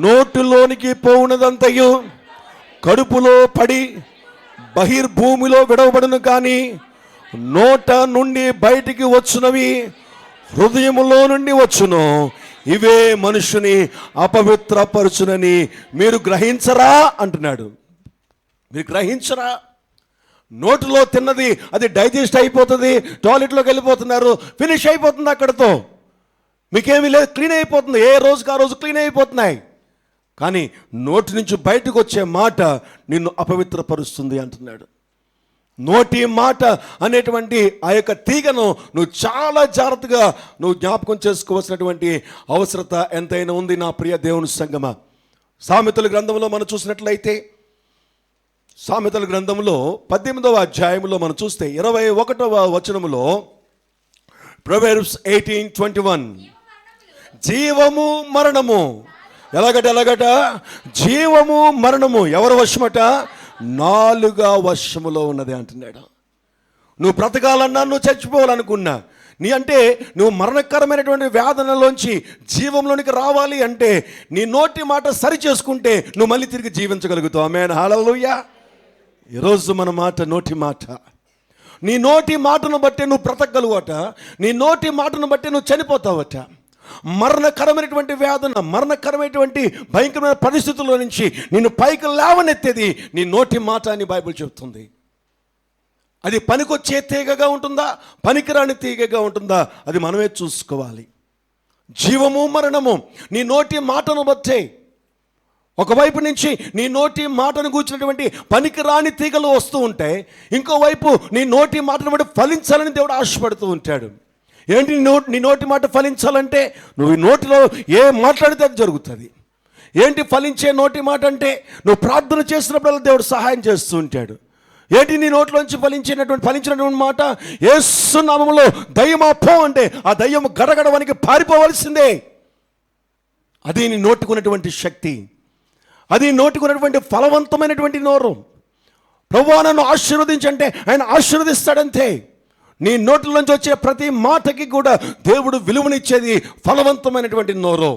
నోటులోనికి పోవునదంతయు కడుపులో పడి బహిర్భూమిలో విడవబడును కానీ నోట నుండి బయటికి వచ్చునవి హృదయములో నుండి వచ్చును, ఇవే మనుషుని అపవిత్రపరచునని మీరు గ్రహించరా అంటున్నాడు. మీరు గ్రహించరా? నోటిలో తిన్నది అది డైజెస్ట్ అయిపోతుంది, టాయిలెట్లోకి వెళ్ళిపోతున్నారు, ఫినిష్ అయిపోతుంది, అక్కడితో మీకేమీ లేదు, క్లీన్ అయిపోతుంది, ఏ రోజుకి ఆ రోజు క్లీన్ అయిపోతున్నాయి. కానీ నోటి నుంచి బయటకు వచ్చే మాట నిన్ను అపవిత్రపరుస్తుంది అంటున్నాడు. నోటి మాట అనేటువంటి ఆ యొక్క తీగను నువ్వు చాలా జాగ్రత్తగా నువ్వు జ్ఞాపకం చేసుకోవాల్సినటువంటి అవసరత ఎంతైనా ఉంది నా ప్రియ దేవుని సంగమా. సామెతల గ్రంథంలో మనం చూసినట్లయితే, సామెతల గ్రంథంలో 18వ అధ్యాయంలో మనం చూస్తే 21వ వచనములో, ప్రొవెర్బ్స్ 18:21, జీవము మరణము, ఎలాగట జీవము మరణము ఎవరి వశమట? నాలుక వశములో ఉన్నది అంటున్నాడు. నువ్వు బ్రతకాలన్నా, నువ్వు చచ్చిపోవాలనుకున్నా, నువ్వు మరణకరమైనటువంటి వేదనలోంచి జీవంలోనికి రావాలి అంటే నీ నోటి మాట సరి చేసుకుంటే నువ్వు మళ్ళీ తిరిగి జీవించగలుగుతావు. ఆమేన్. హల్లెలూయా. ఈరోజు మన మాట నోటి మాట. నీ నోటి మాటను బట్టి నువ్వు బ్రతకగలుగుట, నీ నోటి మాటను బట్టి నువ్వు చనిపోతావట. మరణకరమైనటువంటి వేదన, మరణకరమైనటువంటి భయంకరమైన పరిస్థితుల్లో నుంచి నిన్ను పైకి లేవనెత్తేది నీ నోటి మాట అని బైబిల్ చెప్తుంది. అది పనికొచ్చే తీగగా ఉంటుందా, పనికిరాని తీగగా ఉంటుందా, అది మనమే చూసుకోవాలి. జీవము మరణము నీ నోటి మాటను బట్టే. ఒకవైపు నుంచి నీ నోటి మాటను కూర్చున్నటువంటి పనికిరాని తీగలు వస్తూ ఉంటే, ఇంకోవైపు నీ నోటి మాటను బట్టి ఫలించాలని దేవుడు ఆశపడుతూ ఉంటాడు. ఏంటి నీ నోటి మాట ఫలించాలంటే నువ్వు ఈ నోటిలో ఏ మాట్లాడితే అది జరుగుతుంది. ఏంటి ఫలించే నోటి మాట అంటే, నువ్వు ప్రార్థన చేసినప్పుడల్లా దేవుడు సహాయం చేస్తూ ఉంటాడు. ఏంటి నీ నోట్లోంచి ఫలించినటువంటి మాట, యేసు నామములో దయ్యమా పో అంటే ఆ దయ్యం గడగడవానికి పారిపోవలసిందే. అది నీ నోటుకున్నటువంటి శక్తి, అది నోటుకున్నటువంటి ఫలవంతమైనటువంటి నోరు. ప్రభువా నన్ను ఆశీర్వదించంటే ఆయన ఆశీర్వదిస్తాడంతే. నీ నోట్లోంచి వచ్చే ప్రతి మాటకి కూడా దేవుడు విలువనిచ్చేది ఫలవంతమైనటువంటి నోరు.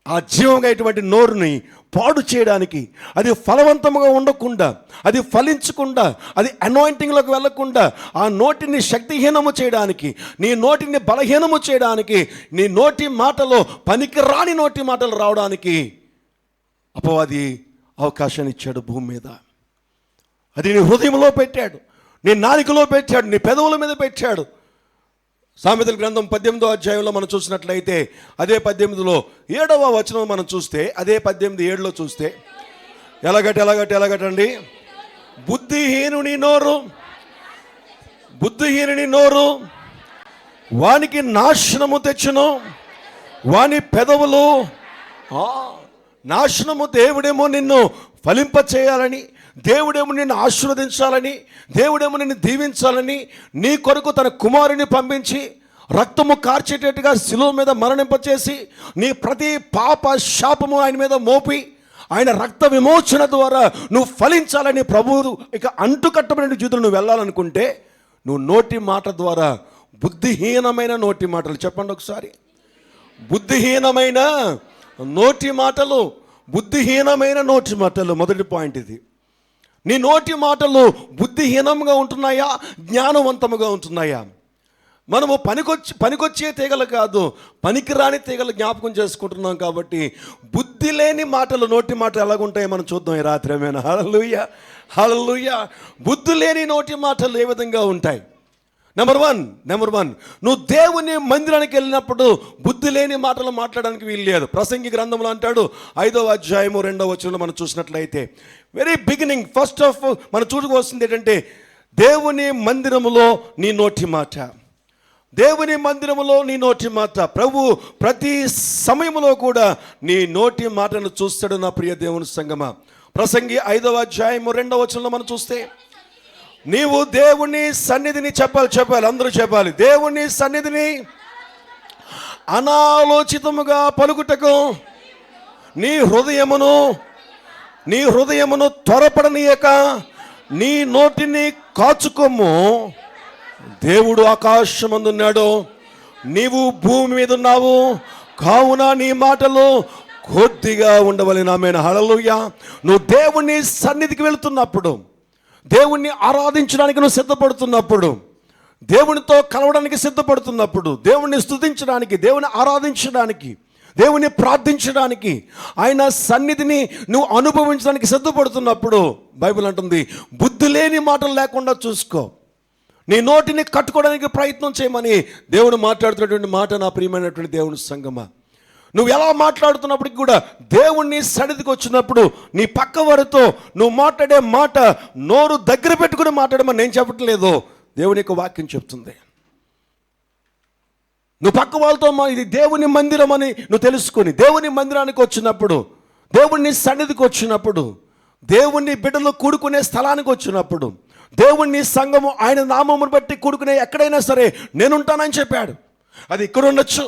ఆ జీవంగా నోరుని పాడు చేయడానికి, అది ఫలవంతముగా ఉండకుండా, అది ఫలించకుండా, అది అనాయింటింగ్లోకి వెళ్ళకుండా, ఆ నోటిని శక్తిహీనము చేయడానికి, నీ నోటిని బలహీనము చేయడానికి, నీ నోటి మాటలో పనికిరాని నోటి మాటలు రావడానికి అపవాది అవకాశాన్ని ఇచ్చాడు భూమి మీద. అది నీ హృదయంలో పెట్టాడు, నీ నాలుకలో పెట్టాడు, నీ పెదవుల మీద పెట్టాడు. సామెతల గ్రంథం 18వ అధ్యాయంలో మనం చూసినట్లయితే, అదే 18లో 7వ వచనం మనం చూస్తే, అదే 18:7లో చూస్తే ఎలాగటండి, బుద్ధిహీనుని నోరు వానికి నాశనము తెచ్చును, వాని పెదవులు నాశనము. దేవుడేమో నిన్ను ఫలింప చేయాలని, దేవుడేమో నిన్ను ఆశీర్వదించాలని, దేవుడేమో నిన్ను దీవించాలని నీ కొరకు తన కుమారుని పంపించి రక్తము కార్చేటట్టుగా శిలువ మీద మరణింపచేసి నీ ప్రతి పాప శాపము ఆయన మీద మోపి ఆయన రక్త విమోచన ద్వారా నువ్వు ఫలించాలని ప్రభువు ఇక అంటుకట్టబడిన జీవితంలో నువ్వు వెళ్ళాలనుకుంటే, నువ్వు నోటి మాట ద్వారా బుద్ధిహీనమైన నోటి మాటలు, చెప్పండి ఒకసారి, బుద్ధిహీనమైన నోటి మాటలు, బుద్ధిహీనమైన నోటి మాటలు. మొదటి పాయింట్ ఇది. నీ నోటి మాటలు బుద్ధిహీనంగా ఉంటున్నాయా, జ్ఞానవంతముగా ఉంటున్నాయా? మనము పనికొచ్చే తీగలు కాదు, పనికిరాని తీగలు జ్ఞాపకం చేసుకుంటున్నాం. కాబట్టి బుద్ధి లేని మాటలు, నోటి మాటలు ఎలాగుంటాయో మనం చూద్దాం ఈ రాత్రి. ఏమైనా హల్లెలూయా, హల్లెలూయా. బుద్ధి లేని నోటి మాటలు ఏ విధంగా ఉంటాయి? నెంబర్ వన్, నువ్వు దేవుని మందిరానికి వెళ్ళినప్పుడు బుద్ధి లేని మాటలు మాట్లాడడానికి వీలు లేదు. ప్రసంగి గ్రంథంలో అంటాడు, 5వ అధ్యాయము 2వ వచనంలో మనం చూసినట్లయితే, వెరీ బిగినింగ్ ఫస్ట్ ఆఫ్ మనం చూడవలసింది ఏంటంటే, దేవుని మందిరములో నీ నోటి మాట, దేవుని మందిరములో నీ నోటి మాట. ప్రభు ప్రతి సమయంలో కూడా నీ నోటి మాటను చూస్తాడు నా ప్రియ దేవుని సంగమా. ప్రసంగి 5వ అధ్యాయము 2వ వచనంలో మనం చూస్తే, నీవు దేవుని సన్నిధిని చెప్పాలి, అందరూ చెప్పాలి, దేవుని సన్నిధిని అనాలోచితముగా పలుకుటకు నీ హృదయమును త్వరపడనీయక నీ నోటిని కాచుకోము. దేవుడు ఆకాశమందున్నాడు, నీవు భూమి మీద ఉన్నావు, కావున నీ మాటలు కొద్దిగా ఉండవలెను. ఆమేన్, హల్లెలూయా. నువ్వు దేవుని సన్నిధికి వెళుతున్నప్పుడు, దేవుణ్ణి ఆరాధించడానికి నువ్వు సిద్ధపడుతున్నప్పుడు, దేవునితో కలవడానికి సిద్ధపడుతున్నప్పుడు, దేవుణ్ణి స్తుతించడానికి, దేవుని ఆరాధించడానికి, దేవుని ప్రార్థించడానికి, ఆయన సన్నిధిని నువ్వు అనుభవించడానికి సిద్ధపడుతున్నప్పుడు బైబిల్ అంటుంది, బుద్ధి లేని మాటలు లేకుండా చూసుకో. నీ నోటిని కట్టుకోవడానికి ప్రయత్నం చేయమని దేవుడు మాట్లాడుతున్నటువంటి మాట నా ప్రియమైనటువంటి దేవుని సంగమా. నువ్వు ఎలా మాట్లాడుతున్నప్పటికి కూడా దేవుణ్ణి సన్నిధికి వచ్చినప్పుడు నీ పక్క వారితో నువ్వు మాట్లాడే మాట నోరు దగ్గర పెట్టుకుని మాట్లాడమని నేను చెప్పట్లేదు, దేవుని యొక్క వాక్యం చెప్తుంది. నువ్వు పక్క వాళ్ళతో ఇది దేవుని మందిరం అని నువ్వు తెలుసుకొని దేవుని మందిరానికి వచ్చినప్పుడు, దేవుని సన్నిధికి వచ్చినప్పుడు, దేవుని బిడ్డలు కూడుకునే స్థలానికి వచ్చినప్పుడు, దేవుని సంఘము ఆయన నామమును బట్టి కూడుకునే ఎక్కడైనా సరే నేనుంటానని చెప్పాడు. అది ఇక్కడ ఉండొచ్చు,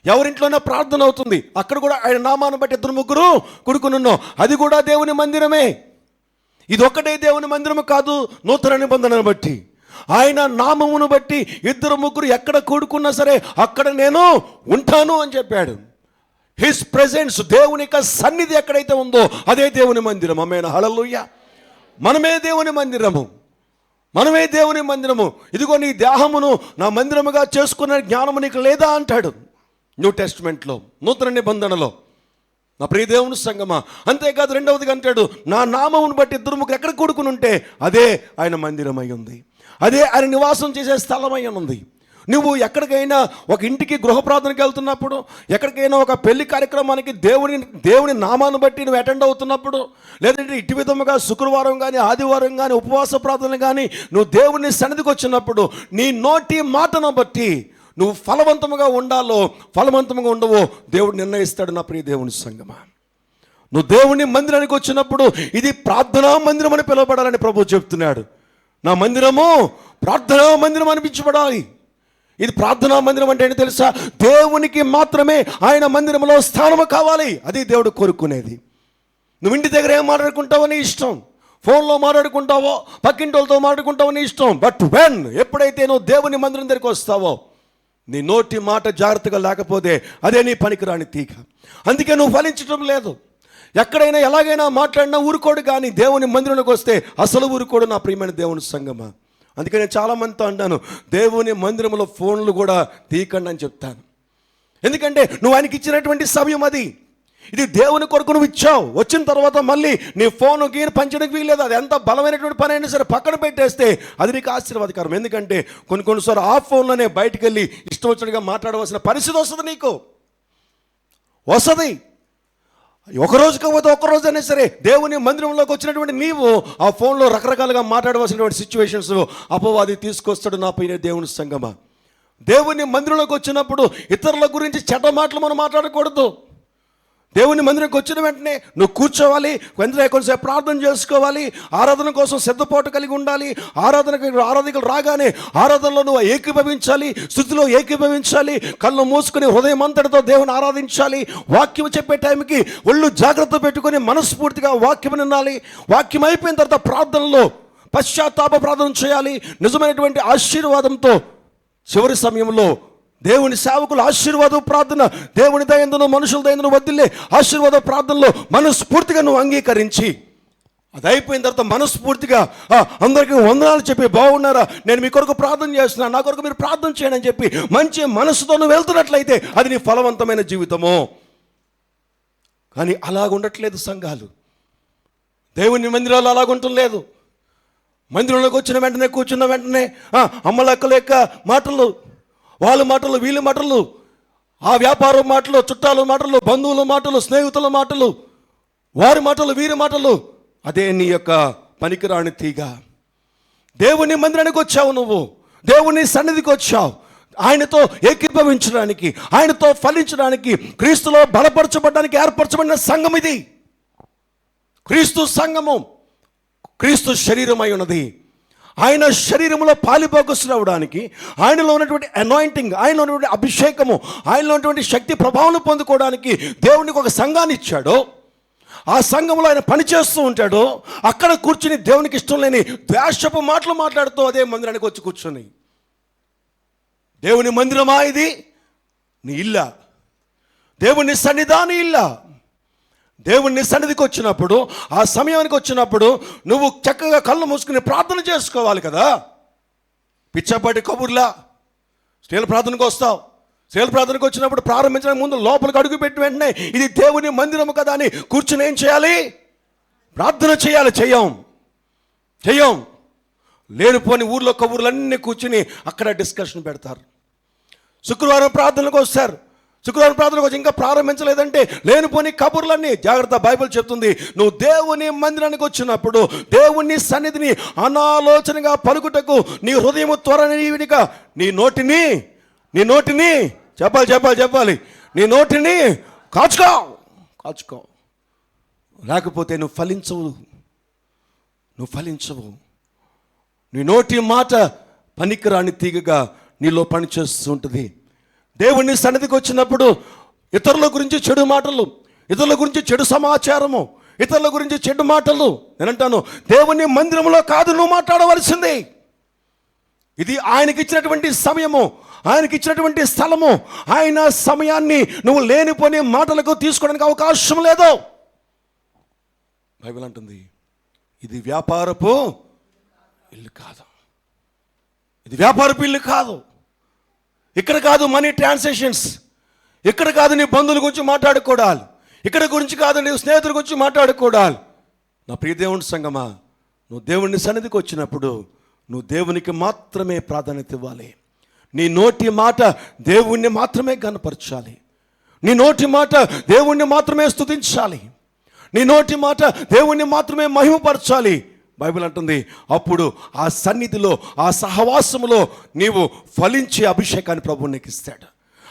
ఎవరింట్లోనే ప్రార్థన అవుతుంది, అక్కడ కూడా ఆయన నామాన్ని బట్టి 2-3 కూడుకునున్నాం, అది కూడా దేవుని మందిరమే. ఇది ఒక్కటే దేవుని మందిరము కాదు, నూతన నిబంధనను బట్టి ఆయన నామమును బట్టి 2-3 ఎక్కడ కూడుకున్నా సరే అక్కడ నేను ఉంటాను అని చెప్పాడు. హిస్ ప్రెజెన్స్, దేవుని యొక్క సన్నిధి ఎక్కడైతే ఉందో అదే దేవుని మందిరం. ఆమేన్, హల్లెలూయా. మనమే దేవుని మందిరము. మనమే దేవుని మందిరము, ఇదిగో నీ దేహమును నా మందిరముగా చేసుకునే జ్ఞానము నీకు లేదా అంటాడు న్యూ టెస్ట్మెంట్లో, నూతన నిబంధనలో. నా ప్రియ దేవుని సంగమా, అంతేకాదు రెండవదిగా అంటాడు, నా నామమును బట్టి ఇద్దరు ముగ్గురు ఎక్కడ కూడుకుని ఉంటే అదే ఆయన మందిరమై ఉంది, అదే ఆయన నివాసం చేసే స్థలమై ఉంది. నువ్వు ఎక్కడికైనా ఒక ఇంటికి గృహ ప్రార్థనకి వెళ్తున్నప్పుడు, ఎక్కడికైనా ఒక పెళ్లి కార్యక్రమానికి దేవుని నామాన్ని బట్టి నువ్వు అటెండ్ అవుతున్నప్పుడు, లేదంటే ఇటు విధముగా శుక్రవారం కానీ ఆదివారం కానీ ఉపవాస ప్రార్థనలు కానీ నువ్వు దేవుని సన్నిధికి వచ్చినప్పుడు నీ నోటి మాటను బట్టి నువ్వు ఫలవంతముగా ఉండాలో ఫలవంతముగా ఉండవో దేవుడు నిర్ణయిస్తాడు. నా ప్రియ దేవుని సంగమా, నువ్వు దేవుని మందిరానికి వచ్చినప్పుడు ఇది ప్రార్థనా మందిరం అని పిలువబడాలని ప్రభువు చెప్తున్నాడు. నా మందిరము ప్రార్థనా మందిరం అనిపించబడాలి. ఇది ప్రార్థనా మందిరం అంటే ఏంటి తెలుసా? దేవునికి మాత్రమే ఆయన మందిరంలో స్థానము కావాలి. అది దేవుడు కోరుకునేది. నువ్వు ఇంటి దగ్గర ఏం మాట్లాడుకుంటావో నీ ఇష్టం, ఫోన్లో మాట్లాడుకుంటావో పక్కింటి వాళ్ళతో మాట్లాడుకుంటావో నీ ఇష్టం. బట్ ఎప్పుడైతే నువ్వు దేవుని మందిరం దగ్గరికి వస్తావో నీ నోటి మాట జాగ్రత్తగా లేకపోతే అదే నీ పనికిరాని తీగ. అందుకే నువ్వు ఫలించడం లేదు. ఎక్కడైనా ఎలాగైనా మాట్లాడినా ఊరుకోడు, కానీ దేవుని మందిరంలోకి వస్తే అసలు ఊరుకోడు. నా ప్రియమైన దేవుని సంగమా, అందుకే నేను చాలామందితో అంటాను, దేవుని మందిరంలో ఫోన్లు కూడా తీయకండి అని చెప్తాను. ఎందుకంటే నువ్వు ఆయనకి ఇచ్చినటువంటి సమయం అది. ఇది దేవుని కొరకు నువ్వు ఇచ్చావు. వచ్చిన తర్వాత మళ్ళీ నీ ఫోన్ గీని పంచడానికి వీల్లేదు. అది ఎంత బలమైనటువంటి పని అయినా సరే పక్కన పెట్టేస్తే అది నీకు ఆశీర్వాదకరం. ఎందుకంటే కొన్నిసార్లు ఆ ఫోన్లోనే బయటికి వెళ్ళి ఇష్టం వచ్చినట్టుగా మాట్లాడవలసిన పరిస్థితి వస్తుంది. నీకు వస్తుంది. ఒకరోజు కాకపోతే ఒక్కరోజు అయినా సరే దేవుని మందిరంలోకి వచ్చినటువంటి నీవు ఆ ఫోన్లో రకరకాలుగా మాట్లాడవలసినటువంటి సిచ్యువేషన్స్ అపవాది తీసుకొస్తాడు. నా పైన దేవుని సంగమా, దేవుని మందిరంలోకి వచ్చినప్పుడు ఇతరుల గురించి చెడ్డ మాటలు మనం మాట్లాడకూడదు. దేవుని మందిరంకి వచ్చిన వెంటనే నువ్వు కూర్చోవాలి, కొంతసేపు ప్రార్థన చేసుకోవాలి, ఆరాధన కోసం సిద్ధపాటు కలిగి ఉండాలి. ఆరాధకులు రాగానే ఆరాధనలో నువ్వు ఏకీభవించాలి, స్తుతిలో ఏకీభవించాలి, కళ్ళు మూసుకుని హృదయం అంతటితో దేవుని ఆరాధించాలి. వాక్యం చెప్పే టైంకి ఒళ్ళు జాగ్రత్త పెట్టుకొని మనస్ఫూర్తిగా వాక్యం వినాలి. వాక్యం అయిపోయిన తర్వాత ప్రార్థనలో పశ్చాత్తాప ప్రార్థన చేయాలి. నిజమైనటువంటి ఆశీర్వాదంతో చివరి సమయంలో దేవుని సేవకులు ఆశీర్వాద ప్రార్థన, దేవుని దయందును మనుషుల దయందును వదిలే ఆశీర్వాద ప్రార్థనలో మనస్ఫూర్తిగా నువ్వు అంగీకరించి అది అయిపోయిన తర్వాత మనస్ఫూర్తిగా అందరికీ వందనాలు చెప్పి, బాగున్నారా, నేను మీ కొరకు ప్రార్థన చేస్తున్నాను, నా కొరకు మీరు ప్రార్థన చేయండి అని చెప్పి మంచి మనసుతో నువ్వు వెళ్తున్నట్లయితే అది నీ ఫలవంతమైన జీవితము. కానీ అలాగుండట్లేదు సంఘాలు. దేవుని మందిరాలు అలాగుంటలేదు. మందిరంలోకి వచ్చిన వెంటనే కూర్చున్న వెంటనే అమ్మలక్కల యొక్క మాటలు, వాళ్ళ మాటలు, వీళ్ళ మాటలు, ఆ వ్యాపారం మాటలు, చుట్టాల మాటలు, బంధువుల మాటలు, స్నేహితుల మాటలు, వారి మాటలు, వీరి మాటలు, అదే నీ యొక్క పనికిరాని తీగ. దేవుని మందిరానికి వచ్చావు, నువ్వు దేవుని సన్నిధికి వచ్చావు ఆయనతో ఏకీభవించడానికి, ఆయనతో ఫలించడానికి, క్రీస్తులో బలపరచబడడానికి ఏర్పరచబడిన సంఘం ఇది. క్రీస్తు సంఘము క్రీస్తు శరీరమై ఉన్నది. ఆయన శరీరంలో పాలిభాగస్తులు అవ్వడానికి, ఆయనలో ఉన్నటువంటి అనాయింటింగ్, ఆయనలో ఉన్నటువంటి అభిషేకము, ఆయనలో ఉన్నటువంటి శక్తి ప్రభావం పొందుకోవడానికి దేవునికి ఒక సంఘాన్ని ఇచ్చాడు. ఆ సంఘంలో ఆయన పనిచేస్తూ ఉంటాడు. అక్కడ కూర్చుని దేవునికి ఇష్టం లేని ద్వేషపు మాటలు మాట్లాడుతూ అదే మందిరానికి వచ్చి కూర్చొని, దేవుని మందిరమా ఇది? నీ ఇల్లా? దేవుని సన్నిధాని ఇల్లా? దేవుని సన్నిధికి వచ్చినప్పుడు, ఆ సమయానికి వచ్చినప్పుడు నువ్వు చక్కగా కళ్ళు మూసుకుని ప్రార్థన చేసుకోవాలి కదా. పిచ్చపాటి కబుర్లా స్త్రీల ప్రార్థనకు వస్తావు. స్త్రీల ప్రార్థనకు వచ్చినప్పుడు ప్రారంభించడానికి ముందు లోపలికి అడుగు పెట్టి వెంటనే ఇది దేవుని మందిరము కదా అని కూర్చుని ఏం చేయాలి? ప్రార్థన చేయాలి. చెయ్యం. లేనిపోని ఊర్లో కబుర్లన్నీ కూర్చుని అక్కడ డిస్కషన్ పెడతారు. శుక్రవారం ప్రార్థనకు వస్తారు. శుక్రవారం ప్రార్థనకు వచ్చి ఇంకా ప్రారంభించలేదంటే లేనిపోని కబుర్లన్నీ. జాగ్రత్త, బైబిల్ చెప్తుంది, నువ్వు దేవుని మందిరానికి వచ్చినప్పుడు దేవుని సన్నిధిని అనాలోచనగా పలుకుటకు నీ హృదయము త్వరనిగా నీ నోటిని చెప్పాలి నీ నోటిని కాచుకో. లేకపోతే నువ్వు ఫలించవు. నీ నోటి మాట పనికిరాని తీగగా నీలో పనిచేస్తూ ఉంటుంది. దేవుని సన్నిధికి వచ్చినప్పుడు ఇతరుల గురించి చెడు మాటలు, ఇతరుల గురించి చెడు సమాచారము, ఇతరుల గురించి చెడు మాటలు, నేనంటాను దేవుని మందిరంలో కాదు నువ్వు మాట్లాడవలసింది. ఇది ఆయనకి ఇచ్చినటువంటి సమయము, ఆయనకి ఇచ్చినటువంటి స్థలము. ఆయన సమయాన్ని నువ్వు లేనిపోని మాటలకు తీసుకోవడానికి అవకాశం లేదు. బైబిల్ అంటుంది ఇది వ్యాపారపు ఇల్లు కాదు. ఇది వ్యాపార ఇల్లు కాదు. ఇక్కడ కాదు మనీ ట్రాన్సాక్షన్స్, ఇక్కడ కాదు నీ బంధువుల గురించి మాట్లాడుకోవడాలు, ఇక్కడ గురించి కాదు నీ స్నేహితుల గురించి మాట్లాడుకోవడాలు. నా ప్రియ దేవుని సంగమా, నువ్వు దేవుని సన్నిధికి వచ్చినప్పుడు నువ్వు దేవునికి మాత్రమే ప్రాధాన్యత ఇవ్వాలి. నీ నోటి మాట దేవుణ్ణి మాత్రమే గణపరచాలి. నీ నోటి మాట దేవుణ్ణి మాత్రమే స్తుతించాలి. నీ నోటి మాట దేవుణ్ణి మాత్రమే మహిమపరచాలి. బైబిల్ అంటుంది, అప్పుడు ఆ సన్నిధిలో, ఆ సహవాసములో నీవు ఫలించే అభిషేకాన్ని ప్రభువు నీకు ఇస్తాడు.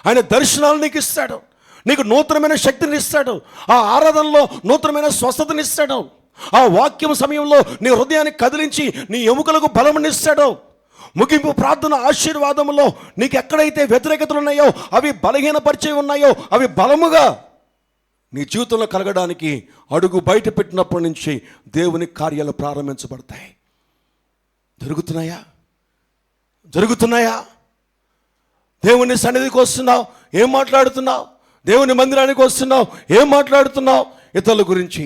ఆయన దర్శనాలు నీకు ఇస్తాడు, నీకు నూతనమైన శక్తిని ఇస్తాడు, ఆ ఆరాధనలో నూతనమైన స్వస్థతని ఇస్తాడు, ఆ వాక్యం సమయంలో నీ హృదయాన్ని కదిలించి నీ ఎముకలకు బలమునిస్తాడు. ముగింపు ప్రార్థన ఆశీర్వాదములో నీకు ఎక్కడైతే వ్యతిరేకతలు ఉన్నాయో, అవి బలహీనపరిచే ఉన్నాయో, అవి బలముగా నీ జీవితంలో కలగడానికి అడుగు బయట పెట్టినప్పటి నుంచి దేవుని కార్యాలు ప్రారంభించబడతాయి. జరుగుతున్నాయా? దేవుని సన్నిధికి వస్తున్నావు, ఏం మాట్లాడుతున్నావు? దేవుని మందిరానికి వస్తున్నావు, ఏం మాట్లాడుతున్నావు? ఇతరుల గురించి,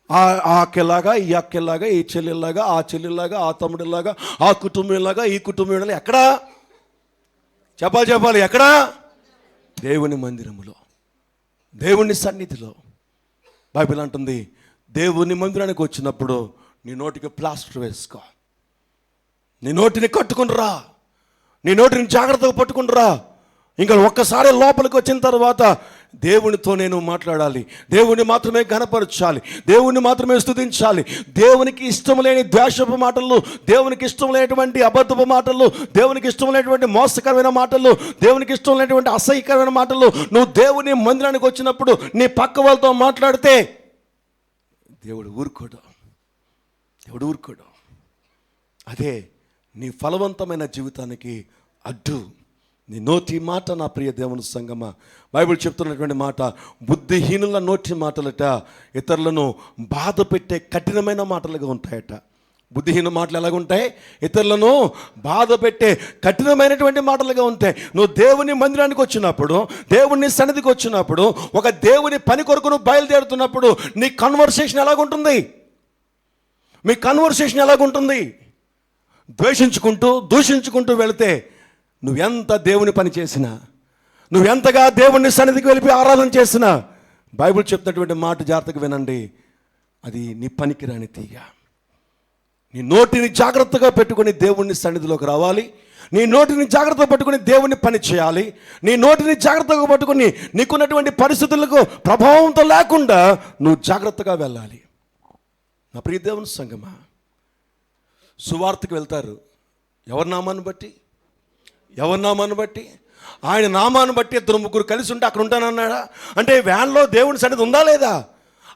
ఆ అక్కలాగా, ఈ అక్కలాగా, ఈ చెల్లెల్లాగా, ఆ చెల్లెల్లాగా, ఆ తమ్ముడిలాగా, ఆ కుటుంబంలాగా, ఈ కుటుంబం ఎక్కడా? చెప్పాలి, ఎక్కడా? దేవుని మందిరములో, దేవుని సన్నిధిలో. బైబిల్ అంటుంది, దేవుని మందిరానికి వచ్చినప్పుడు నీ నోటికి ప్లాస్టర్ వేసుకో, నీ నోటిని కట్టుకునిరా, నీ నోటిని జాగ్రత్తగా పట్టుకునిరా. ఇంకా ఒక్కసారి లోపలికి వచ్చిన తర్వాత దేవునితో నేను మాట్లాడాలి, దేవుని మాత్రమే ఘనపరచాలి, దేవుని మాత్రమే స్తుతించాలి. దేవునికి ఇష్టం లేని ద్వేషపు మాటలు, దేవునికి ఇష్టం లేనటువంటి అబద్ధపు మాటలు, దేవునికి ఇష్టం లేనటువంటి మోసకరమైన మాటలు, దేవునికి ఇష్టం లేనటువంటి అసహ్యకరమైన మాటలు నువ్వు దేవుని మందిరానికి వచ్చినప్పుడు నీ పక్క వాళ్ళతో మాట్లాడితే దేవుడు ఊరుకోడు. అదే నీ ఫలవంతమైన జీవితానికి అడ్డు. నీ నోటి మాట. నా ప్రియ దేవుని సంగమా, బైబిల్ చెప్తున్నటువంటి మాట, బుద్ధిహీనుల నోటి మాటలట ఇతరులను బాధ పెట్టే కఠినమైన మాటలుగా ఉంటాయట. బుద్ధిహీన మాటలు ఎలాగుంటాయి? ఇతరులను బాధ పెట్టే కఠినమైనటువంటి మాటలుగా ఉంటాయి. నువ్వు దేవుని మందిరానికి వచ్చినప్పుడు, దేవుని సన్నిధికి వచ్చినప్పుడు, ఒక దేవుని పని కొరకు నువ్వు బయలుదేరుతున్నప్పుడు నీ కన్వర్సేషన్ ఎలాగుంటుంది? మీ కన్వర్సేషన్ ఎలాగుంటుంది? దూషించుకుంటూ వెళితే నువ్వెంత దేవుని పని చేసినా, నువ్వెంతగా దేవుని సన్నిధికి వెళ్ళి ఆరాధన చేసినా, బైబిల్ చెప్తున్నటువంటి మాట జాగ్రత్తగా వినండి, అది నీ పనికిరాని తీగ. నీ నోటిని జాగ్రత్తగా పెట్టుకుని దేవుని సన్నిధిలోకి రావాలి. నీ నోటిని జాగ్రత్తగా పట్టుకుని దేవుని పని చేయాలి. నీ నోటిని జాగ్రత్తగా పట్టుకుని నీకున్నటువంటి పరిస్థితులకు ప్రభావంతో లేకుండా నువ్వు జాగ్రత్తగా వెళ్ళాలి. నా ప్రియ దేవుని సంగమా, సువార్తకు వెళ్తారు ఎవరి నామాన్ని బట్టి? ఆయన నామాన్ని బట్టి ఇద్దరు ముగ్గురు కలిసి ఉంటే అక్కడ ఉంటానన్నాడా? అంటే వ్యాన్లో దేవుని సన్నిధి ఉందా లేదా?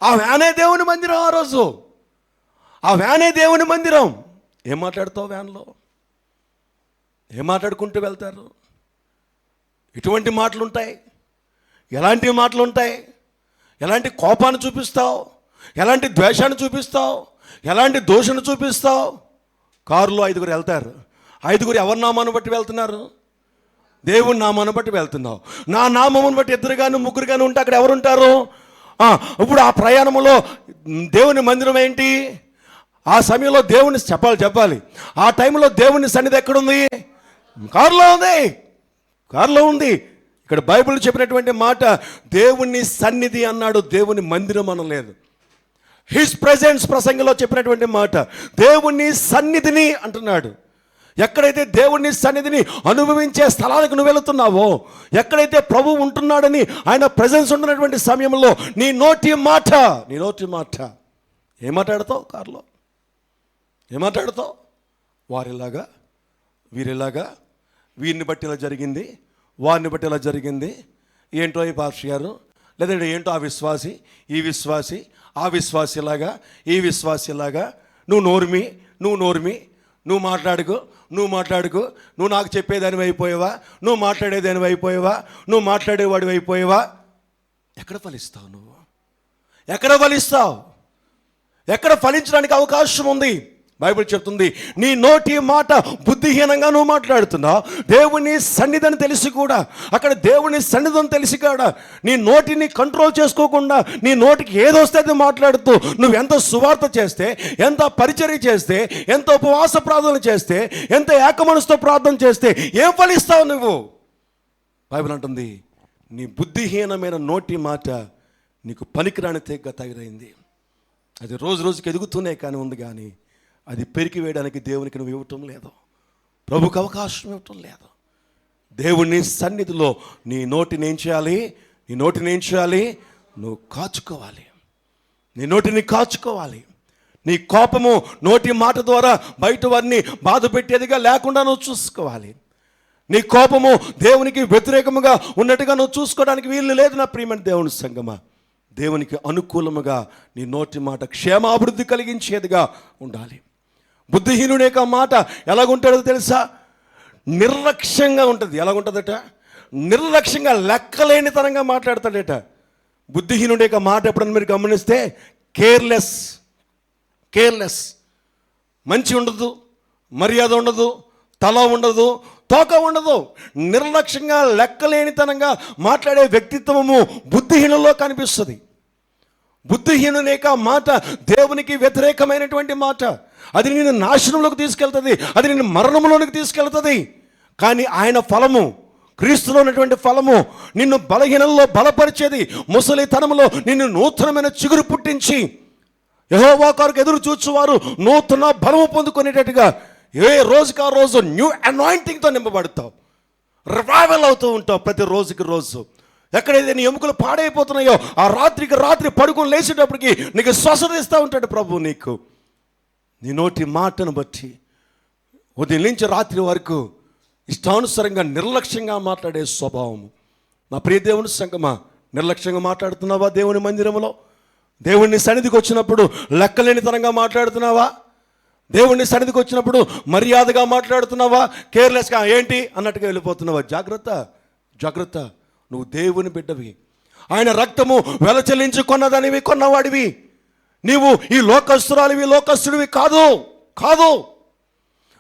ఆ వ్యానే దేవుని మందిరం. ఆ రోజు ఆ వ్యానే దేవుని మందిరం. ఏం మాట్లాడతావు వ్యాన్లో? ఏం మాట్లాడుకుంటూ వెళ్తారు? ఎటువంటి మాటలు ఉంటాయి? ఎలాంటి మాటలు ఉంటాయి? ఎలాంటి కోపాన్ని చూపిస్తావు? ఎలాంటి ద్వేషాన్ని చూపిస్తావు? ఎలాంటి దోషాన్ని చూపిస్తావు? కారులో 5 వెళ్తారు. 5 ఎవరి నామాన్ని బట్టి వెళ్తున్నారు? దేవుని నామాన్ని బట్టి వెళ్తున్నావు. నా నామమును బట్టి 2 3 ఉంటే అక్కడ ఎవరు ఉంటారు? ఇప్పుడు ఆ ప్రయాణంలో దేవుని మందిరం ఏంటి? ఆ సమయంలో దేవుని చెప్పాలి. ఆ టైంలో దేవుని సన్నిధి ఎక్కడుంది? కారులో ఉంది. ఇక్కడ బైబిల్ చెప్పినటువంటి మాట దేవుని సన్నిధి అన్నాడు, దేవుని మందిరం అనలేదు. హిస్ ప్రెజెన్స్ ప్రసంగంలో చెప్పినటువంటి మాట దేవుని సన్నిధిని అంటున్నాడు. ఎక్కడైతే దేవుని సన్నిధిని అనుభవించే స్థలానికి నువ్వు వెళుతున్నావో, ఎక్కడైతే ప్రభువు ఉంటున్నాడని ఆయన ప్రెజెన్స్ ఉంటున్నటువంటి సమయంలో నీ నోటి మాట ఏం మాట్లాడతావు? కారులో ఏం మాట్లాడతావు? వారిలాగా, వీరిలాగా, వీరిని బట్టి ఇలా జరిగింది, వారిని బట్టి ఇలా జరిగింది, ఏంటో ఈ పాస్టర్ గారు, లేదంటే ఏంటో ఆ విశ్వాసి, ఈ విశ్వాసి, ఆ విశ్వాసిలాగా, ఈ విశ్వాసిలాగా, నువ్వు నోర్మి, నువ్వు మాట్లాడుకో, నువ్వు నాకు చెప్పేదానివి అయిపోయావా, నువ్వు మాట్లాడేదానివి అయిపోయావా, నువ్వు మాట్లాడేవాడివి అయిపోయావా? ఎక్కడ ఫలిస్తావు నువ్వు? ఎక్కడ ఫలించడానికి అవకాశం ఉంది? బైబిల్ చెప్తుంది, నీ నోటి మాట బుద్ధిహీనంగా నువ్వు మాట్లాడుతున్నావు. దేవుని సన్నిధిని తెలిసి కూడా, అక్కడ దేవుని సన్నిధిని తెలిసి కూడా నీ నోటిని కంట్రోల్ చేసుకోకుండా నీ నోటికి ఏదొస్తే అది మాట్లాడుతూ నువ్వు ఎంత సువార్త చేస్తే, ఎంత పరిచర్య చేస్తే, ఎంత ఉపవాస ప్రార్థన చేస్తే, ఎంత ఏకమనసుతో ప్రార్థన చేస్తే ఏం ఫలిస్తావు నువ్వు? బైబిల్ అంటుంది, నీ బుద్ధిహీనమైన నోటి మాట నీకు పనికిరాని తెగ తగిరైంది. అది రోజు రోజుకి ఎదుగుతూనే కానీ ఉంది, కానీ అది పెరికి వేయడానికి దేవునికి నువ్వు ఇవ్వటం లేదు, ప్రభుకు అవకాశం ఇవ్వటం లేదు. దేవుని సన్నిధిలో నీ నోటిని ఏం చేయాలి? నీ నోటిని ఏం చేయాలి? నువ్వు కాచుకోవాలి. నీ నోటిని కాచుకోవాలి. నీ కోపము నోటి మాట ద్వారా బయట వారిని బాధ పెట్టేదిగా లేకుండా నువ్వు చూసుకోవాలి. నీ కోపము దేవునికి వ్యతిరేకముగా ఉన్నట్టుగా నువ్వు చూసుకోవడానికి వీలు లేదు. నా ప్రియమైన దేవుని సంగమా, దేవునికి అనుకూలముగా నీ నోటి మాట క్షేమాభివృద్ధి కలిగించేదిగా ఉండాలి. బుద్ధిహీనుడి యొక్క మాట ఎలాగుంటాడో తెలుసా? నిర్లక్ష్యంగా ఉంటుంది. ఎలాగుంటుందట? నిర్లక్ష్యంగా, లెక్కలేనితనంగా మాట్లాడతాడట. బుద్ధిహీనుడి యొక్క మాట ఎప్పుడన్నా మీరు గమనిస్తే కేర్లెస్, మంచి ఉండదు, మర్యాద ఉండదు, తల ఉండదు, తోక ఉండదు. నిర్లక్ష్యంగా, లెక్కలేనితనంగా మాట్లాడే వ్యక్తిత్వము బుద్ధిహీనుల్లో కనిపిస్తుంది. బుద్ధిహీనుని యొక్క మాట దేవునికి వ్యతిరేకమైనటువంటి మాట. అది నిన్ను నాశనంలోకి తీసుకెళ్తుంది, అది నిన్ను మరణంలోనికి తీసుకెళ్తుంది. కానీ ఆయన ఫలము, క్రీస్తులో ఉన్నటువంటి ఫలము నిన్ను బలహీనంలో బలపరిచేది, ముసలితనంలో నిన్ను నూతనమైన చిగురు పుట్టించి యెహోవా కొరకు ఎదురు చూచువారు నూతన బలము పొందుకునేటట్టుగా ఏ రోజుకి ఆ రోజు న్యూ అనాయింటింగ్తో నింపబడతావు, రివైవల్ అవుతూ ఉంటావు ప్రతి రోజుకి రోజు. ఎక్కడైతే నీ ఎముకలు పాడైపోతున్నాయో ఆ రాత్రికి రాత్రి పడుకొని లేచేటప్పటికి నీకు స్వస్థత ఇస్తూ ఉంటాడు ప్రభు. నీకు నీ నోటి మాటను బట్టి ఉదయం నుంచి రాత్రి వరకు ఇష్టానుసారంగా నిర్లక్ష్యంగా మాట్లాడే స్వభావము. నా ప్రియ దేవుని సంగమా, నిర్లక్ష్యంగా మాట్లాడుతున్నావా? దేవుని మందిరంలో దేవుని సన్నిధికి వచ్చినప్పుడు లెక్కలేనితనంగా మాట్లాడుతున్నావా? దేవుని సన్నిధికి వచ్చినప్పుడు మర్యాదగా మాట్లాడుతున్నావా? కేర్లెస్గా ఏంటి అన్నట్టుగా వెళ్ళిపోతున్నావా? జాగ్రత్త. నువ్వు దేవుని బిడ్డవి. ఆయన రక్తము వెల చెల్లించి కొన్నదానివి, కొన్నవాడివి. నీవు ఈ లోకస్తుడివి కాదు.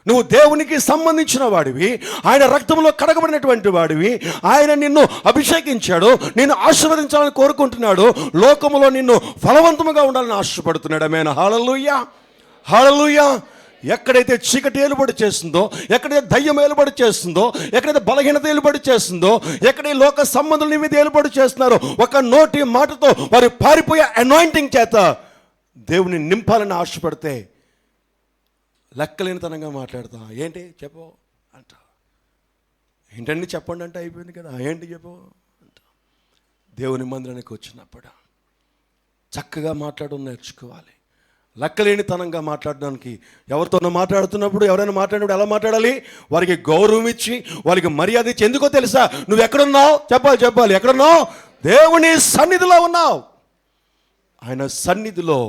నువ్వు దేవునికి సంబంధించిన వాడివి, ఆయన రక్తంలో కడగబడినటువంటి వాడివి. ఆయన నిన్ను అభిషేకించాడు, నిన్ను ఆశీర్వదించాలని కోరుకుంటున్నాడు. లోకములో నిన్ను ఫలవంతముగా ఉండాలని ఆశపడుతున్నాడు. ఆమేన్. హల్లెలూయా. ఎక్కడైతే చీకటి ఏలుబడి చేస్తుందో, ఎక్కడైతే దయ్యం ఏలుబడి చేస్తుందో, ఎక్కడైతే బలహీనత ఏలుబడి చేస్తుందో, ఎక్కడైతే లోక సంబంధులు నీ మీద ఏలుబడి చేస్తున్నారో, ఒక నోటి మాటతో వారు పారిపోయే అనాయింటింగ్ చేత దేవుని నింపాలని ఆశపడితే లెక్కలేనితనంగా మాట్లాడతా. ఏంటి చెప్పు అంట. ఏంటండి చెప్పండి అంటే అయిపోయింది కదా. ఏంటి చెప్పు అంట. దేవుని మందిరానికి వచ్చినప్పుడు చక్కగా మాట్లాడడం నేర్చుకోవాలి. లెక్కలేనితనంగా మాట్లాడడానికి, ఎవరితోనో మాట్లాడుతున్నప్పుడు, ఎవరైనా మాట్లాడినప్పుడు ఎలా మాట్లాడాలి? వారికి గౌరవం ఇచ్చి, వారికి మర్యాద ఇచ్చి. ఎందుకో తెలుసా? నువ్వు ఎక్కడున్నావు చెప్పాలి. ఎక్కడున్నావు? దేవుని సన్నిధిలో ఉన్నావు. ఆయన సన్నిధిలో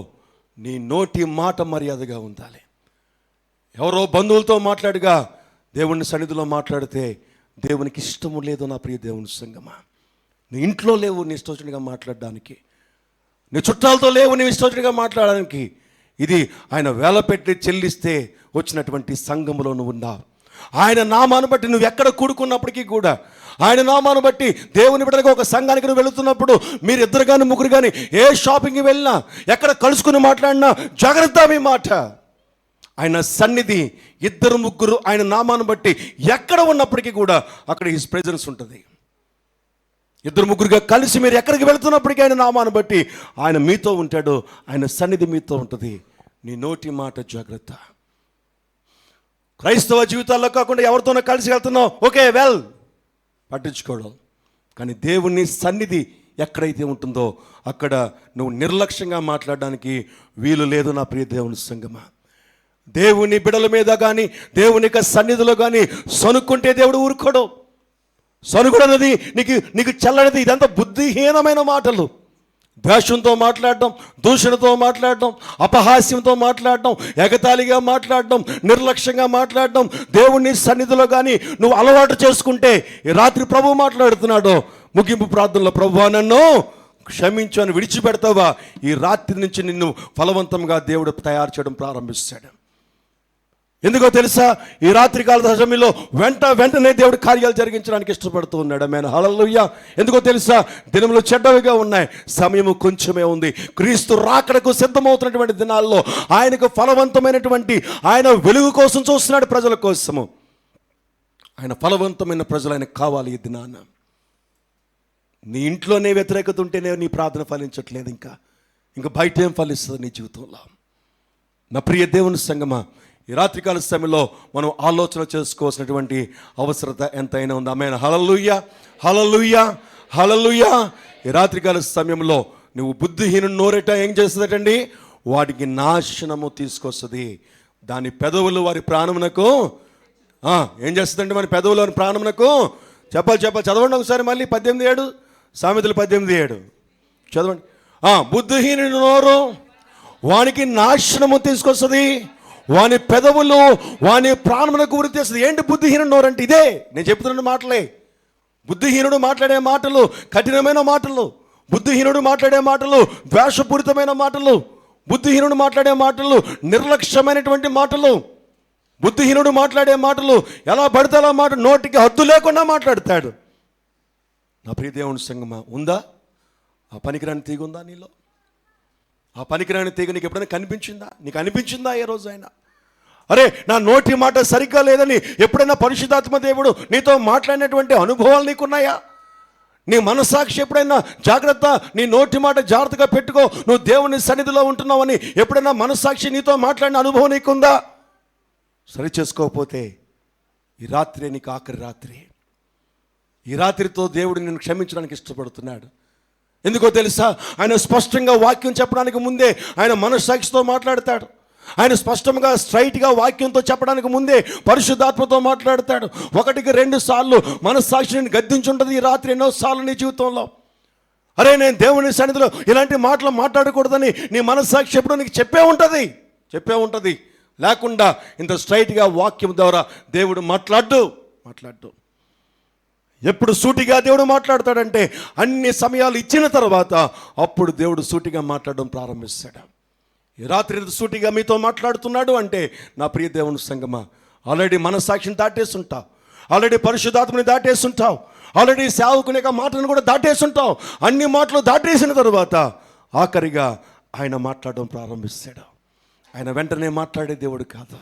నీ నోటి మాట మర్యాదగా ఉండాలి. ఎవరో బంధువులతో మాట్లాడుగా దేవుని సన్నిధిలో మాట్లాడితే దేవునికి ఇష్టము లేదు. నా ప్రియ దేవుని సంగమా, నీ ఇంట్లో లేవు నీ ఇష్టోచనగా మాట్లాడడానికి, నీ చుట్టాలతో లేవు నీ ఇష్టోచనగా మాట్లాడడానికి. ఇది ఆయన వేల పెట్టి చెల్లిస్తే వచ్చినటువంటి సంఘములో నువ్వు ఉన్నావు. ఆయన నామాను బట్టి నువ్వు ఎక్కడ కూడుకున్నప్పటికీ కూడా, ఆయన నామాను బట్టి దేవుని బిడ్డగా ఒక సంఘానికి నువ్వు వెళుతున్నప్పుడు, మీరు ఇద్దరు కానీ ముగ్గురు కానీ ఏ షాపింగ్కి వెళ్ళినా, ఎక్కడ కలుసుకుని మాట్లాడినా జాగ్రత్త మీ మాట. ఆయన సన్నిధి, ఇద్దరు ముగ్గురు ఆయన నామాను బట్టి ఎక్కడ ఉన్నప్పటికీ కూడా అక్కడ హిస్ ప్రెజెన్స్ ఉంటుంది. ఇద్దరు ముగ్గురుగా కలిసి మీరు ఎక్కడికి వెళుతున్నప్పటికీ ఆయన నామాను బట్టి ఆయన మీతో ఉంటాడు. ఆయన సన్నిధి మీతో ఉంటుంది. నీ నోటి మాట జాగ్రత్త. క్రైస్తవ జీవితాల్లో కాకుండా ఎవరితోనో కలిసి వెళ్తున్నావు, ఓకే పట్టించుకోవడం. కానీ దేవుని సన్నిధి ఎక్కడైతే ఉంటుందో అక్కడ నువ్వు నిర్లక్ష్యంగా మాట్లాడడానికి వీలు లేదు. నా ప్రియ దేవుని సంగమా, దేవుని బిడల మీద కానీ దేవుని యొక్క సన్నిధిలో కానీ సనుక్కుంటే దేవుడు ఊరుకోడు. సనుగుడు అన్నది నీకు చల్లనిది. ఇదంతా బుద్ధిహీనమైన మాటలు. ద్వేషంతో మాట్లాడడం, దూషణతో మాట్లాడడం, అపహాస్యంతో మాట్లాడడం, ఎగతాళిగా మాట్లాడడం, నిర్లక్ష్యంగా మాట్లాడడం దేవుని సన్నిధిలో కానీ నువ్వు అలవాటు చేసుకుంటే, ఈ రాత్రి ప్రభువు మాట్లాడుతున్నాడు ముగింపు ప్రార్థనలో, ప్రభువా నన్ను క్షమించు అని విడిచిపెడతావా, ఈ రాత్రి నుంచి నిన్ను ఫలవంతంగా దేవుడు తయారు చేయడం ప్రారంభిస్తాడు. ఎందుకో తెలుసా, ఈ రాత్రికాల సమయంలో వెంటనే దేవుడు కార్యాలు జరిగించడానికి ఇష్టపడుతూ ఉన్నాడు. ఆమేన్, హల్లెలూయా. ఎందుకో తెలుసా, దినములు చెడ్డవిగా ఉన్నాయి, సమయము కొంచెమే ఉంది. క్రీస్తు రాకడకు సిద్ధమవుతున్నటువంటి దినాల్లో ఆయనకు ఫలవంతమైనటువంటి, ఆయన వెలుగు కోసం చూస్తున్నాడు, ప్రజల కోసము. ఆయన ఫలవంతమైన ప్రజలు ఆయనకు కావాలి. ఈ దినాన నీ ఇంట్లోనే వ్యతిరేకత ఉంటేనే నీ ప్రార్థన ఫలించట్లేదు, ఇంకా బయట ఏం ఫలిస్తుంది నీ జీవితంలో? నా ప్రియ దేవుని సంగమా, ఈ రాత్రికాల సమయంలో మనం ఆలోచన చేసుకోవాల్సినటువంటి అవసరత ఎంతైనా ఉంది. ఆమేన్, హల్లెలూయా, హల్లెలూయా, హల్లెలూయా. ఈ రాత్రికాల సమయంలో నువ్వు బుద్ధిహీనుని నోరేట ఏం చేస్తుందటండి? వాటికి నాశనము తీసుకొస్తుంది. దాని పెదవులు వారి ప్రాణమునకు ఏం చేస్తుందండి? మన పెదవులు వారి ప్రాణమునకు చెప్పాలి. చదవండి ఒకసారి మళ్ళీ 18:7, సామెతలు 18:7 చదవండి. బుద్ధిహీనుని నోరు వానికి నాశనము తీసుకొస్తుంది, వాని పెదవులు వాని ప్రాణమునకు ఉరి తీస్తుంది. ఏంటి బుద్ధిహీనుడు నోరు అంటే? ఇదే నేను చెప్తున్న మాటలే. బుద్ధిహీనుడు మాట్లాడే మాటలు కఠినమైన మాటలు, బుద్ధిహీనుడు మాట్లాడే మాటలు ద్వేషపూరితమైన మాటలు, బుద్ధిహీనుడు మాట్లాడే మాటలు నిర్లక్ష్యమైనటువంటి మాటలు, బుద్ధిహీనుడు మాట్లాడే మాటలు ఎలా పడితే అలా నోటికి హద్దు లేకుండా మాట్లాడతాడు. నా ప్రియ దేవుని సంగమా, ఉందా ఆ పనికిరాని తీగ? ఉందా నీలో? ఆ పనికిరాని తీగ నీకు ఎప్పుడైనా కనిపించిందా? నీకు అనిపించిందా ఏ రోజైనా? అరే, నా నోటి మాట సరిగ్గా లేదని ఎప్పుడైనా పరిశుద్ధాత్మ దేవుడు నీతో మాట్లాడినటువంటి అనుభవాలు నీకున్నాయా? నీ మనస్సాక్షి ఎప్పుడైనా జాగ్రత్త, నీ నోటి మాట జాగ్రత్తగా పెట్టుకో, నువ్వు దేవుని సన్నిధిలో ఉంటున్నావని ఎప్పుడైనా మనస్సాక్షి నీతో మాట్లాడిన అనుభవం నీకుందా? సరి చేసుకోకపోతే ఈ రాత్రి నీకు ఆఖరి రాత్రి. ఈ రాత్రితో దేవుడు నిన్ను క్షమించడానికి ఇష్టపడుతున్నాడు. ఎందుకో తెలుసా, ఆయన స్పష్టంగా వాక్యం చెప్పడానికి ముందే ఆయన మనస్సాక్షితో మాట్లాడతాడు. ఆయన స్పష్టంగా స్ట్రైట్గా వాక్యంతో చెప్పడానికి ముందే పరిశుద్ధాత్మతో మాట్లాడతాడు. 1-2 సార్లు మనస్సాక్షిని గద్దించుంటుంది ఈ రాత్రి ఎన్నోసార్లు నీ జీవితంలో. అరే, నేను దేవుని సన్నిధిలో ఇలాంటి మాటలు మాట్లాడకూడదని నీ మనస్సాక్షి ఎప్పుడు నీకు చెప్పే ఉంటుంది. లేకుండా ఇంత స్ట్రైట్గా వాక్యం ద్వారా దేవుడు మాట్లాడు. ఎప్పుడు సూటిగా దేవుడు మాట్లాడతాడంటే అన్ని సమయాలు ఇచ్చిన తర్వాత అప్పుడు దేవుడు సూటిగా మాట్లాడడం ప్రారంభిస్తాడు. ఈ రాత్రి సూటిగా మీతో మాట్లాడుతున్నాడు అంటే నా ప్రియ దేవుని సంగమా, ఆల్రెడీ మనస్సాక్షిని దాటేస్తుంటావు, ఆల్రెడీ పరిశుద్ధాత్మని దాటేస్తుంటావు, ఆల్రెడీ సేవకుని యొక్క మాటలను కూడా దాటేస్తుంటావు. అన్ని మాటలు దాటేసిన తర్వాత ఆఖరిగా ఆయన మాట్లాడడం ప్రారంభిస్తాడు. ఆయన వెంటనే మాట్లాడే దేవుడు కాదు,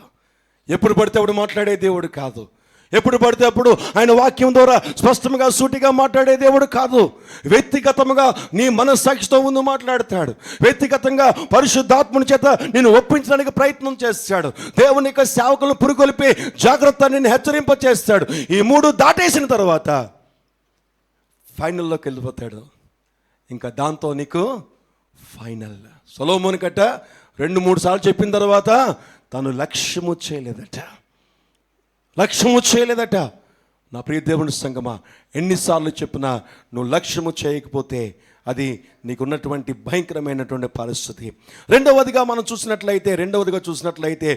ఎప్పుడు పడితే అప్పుడు మాట్లాడే దేవుడు కాదు, ఎప్పుడు పడితే అప్పుడు ఆయన వాక్యం ద్వారా స్పష్టంగా సూటిగా మాట్లాడే దేవుడు కాదు. వ్యక్తిగతంగా నీ మనస్సాక్షితో ముందు మాట్లాడతాడు. వ్యక్తిగతంగా పరిశుద్ధాత్మని చేత నిన్ను ఒప్పించడానికి ప్రయత్నం చేస్తాడు. దేవుని యొక్క సేవకులను పురుగొల్పి జాగ్రత్త నిన్ను హెచ్చరింప చేస్తాడు. ఈ 3 దాటేసిన తర్వాత ఫైనల్లోకి వెళ్ళిపోతాడు. ఇంకా దాంతో నీకు ఫైనల్. సొలొమోను కట్ట 2-3 సార్లు చెప్పిన తర్వాత తను లక్ష్యము చేయలేదట. నా ప్రియ దేవుని సంగమా, ఎన్నిసార్లు చెప్పినా నువ్వు లక్ష్యము చేయకపోతే అది నీకున్నటువంటి భయంకరమైనటువంటి పరిస్థితి. రెండవదిగా చూసినట్లయితే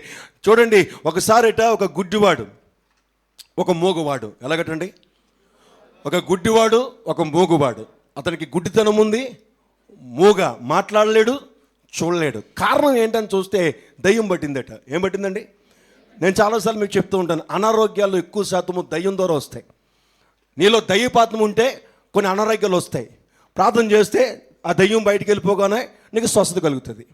చూడండి, ఒకసారిట ఒక గుడ్డివాడు, ఒక మూగవాడు. ఎలాగటండి? ఒక గుడ్డివాడు, ఒక మూగువాడు. అతనికి గుడ్డితనం ఉంది, మూగ, మాట్లాడలేడు, చూడలేడు. కారణం ఏంటని చూస్తే దయ్యం పట్టిందట. ఏం పట్టిందండి? నేను చాలాసార్లు మీకు చెప్తూ ఉంటాను, అనారోగ్యాలు ఎక్కువ శాతము దయ్యం ద్వారా వస్తాయి. నీలో దయ్యపాత్మ ఉంటే కొన్ని అనారోగ్యాలు వస్తాయి. ప్రార్థన చేస్తే ఆ దయ్యం బయటికి వెళ్ళిపోగానే నీకు స్వస్థత కలుగుతుంది.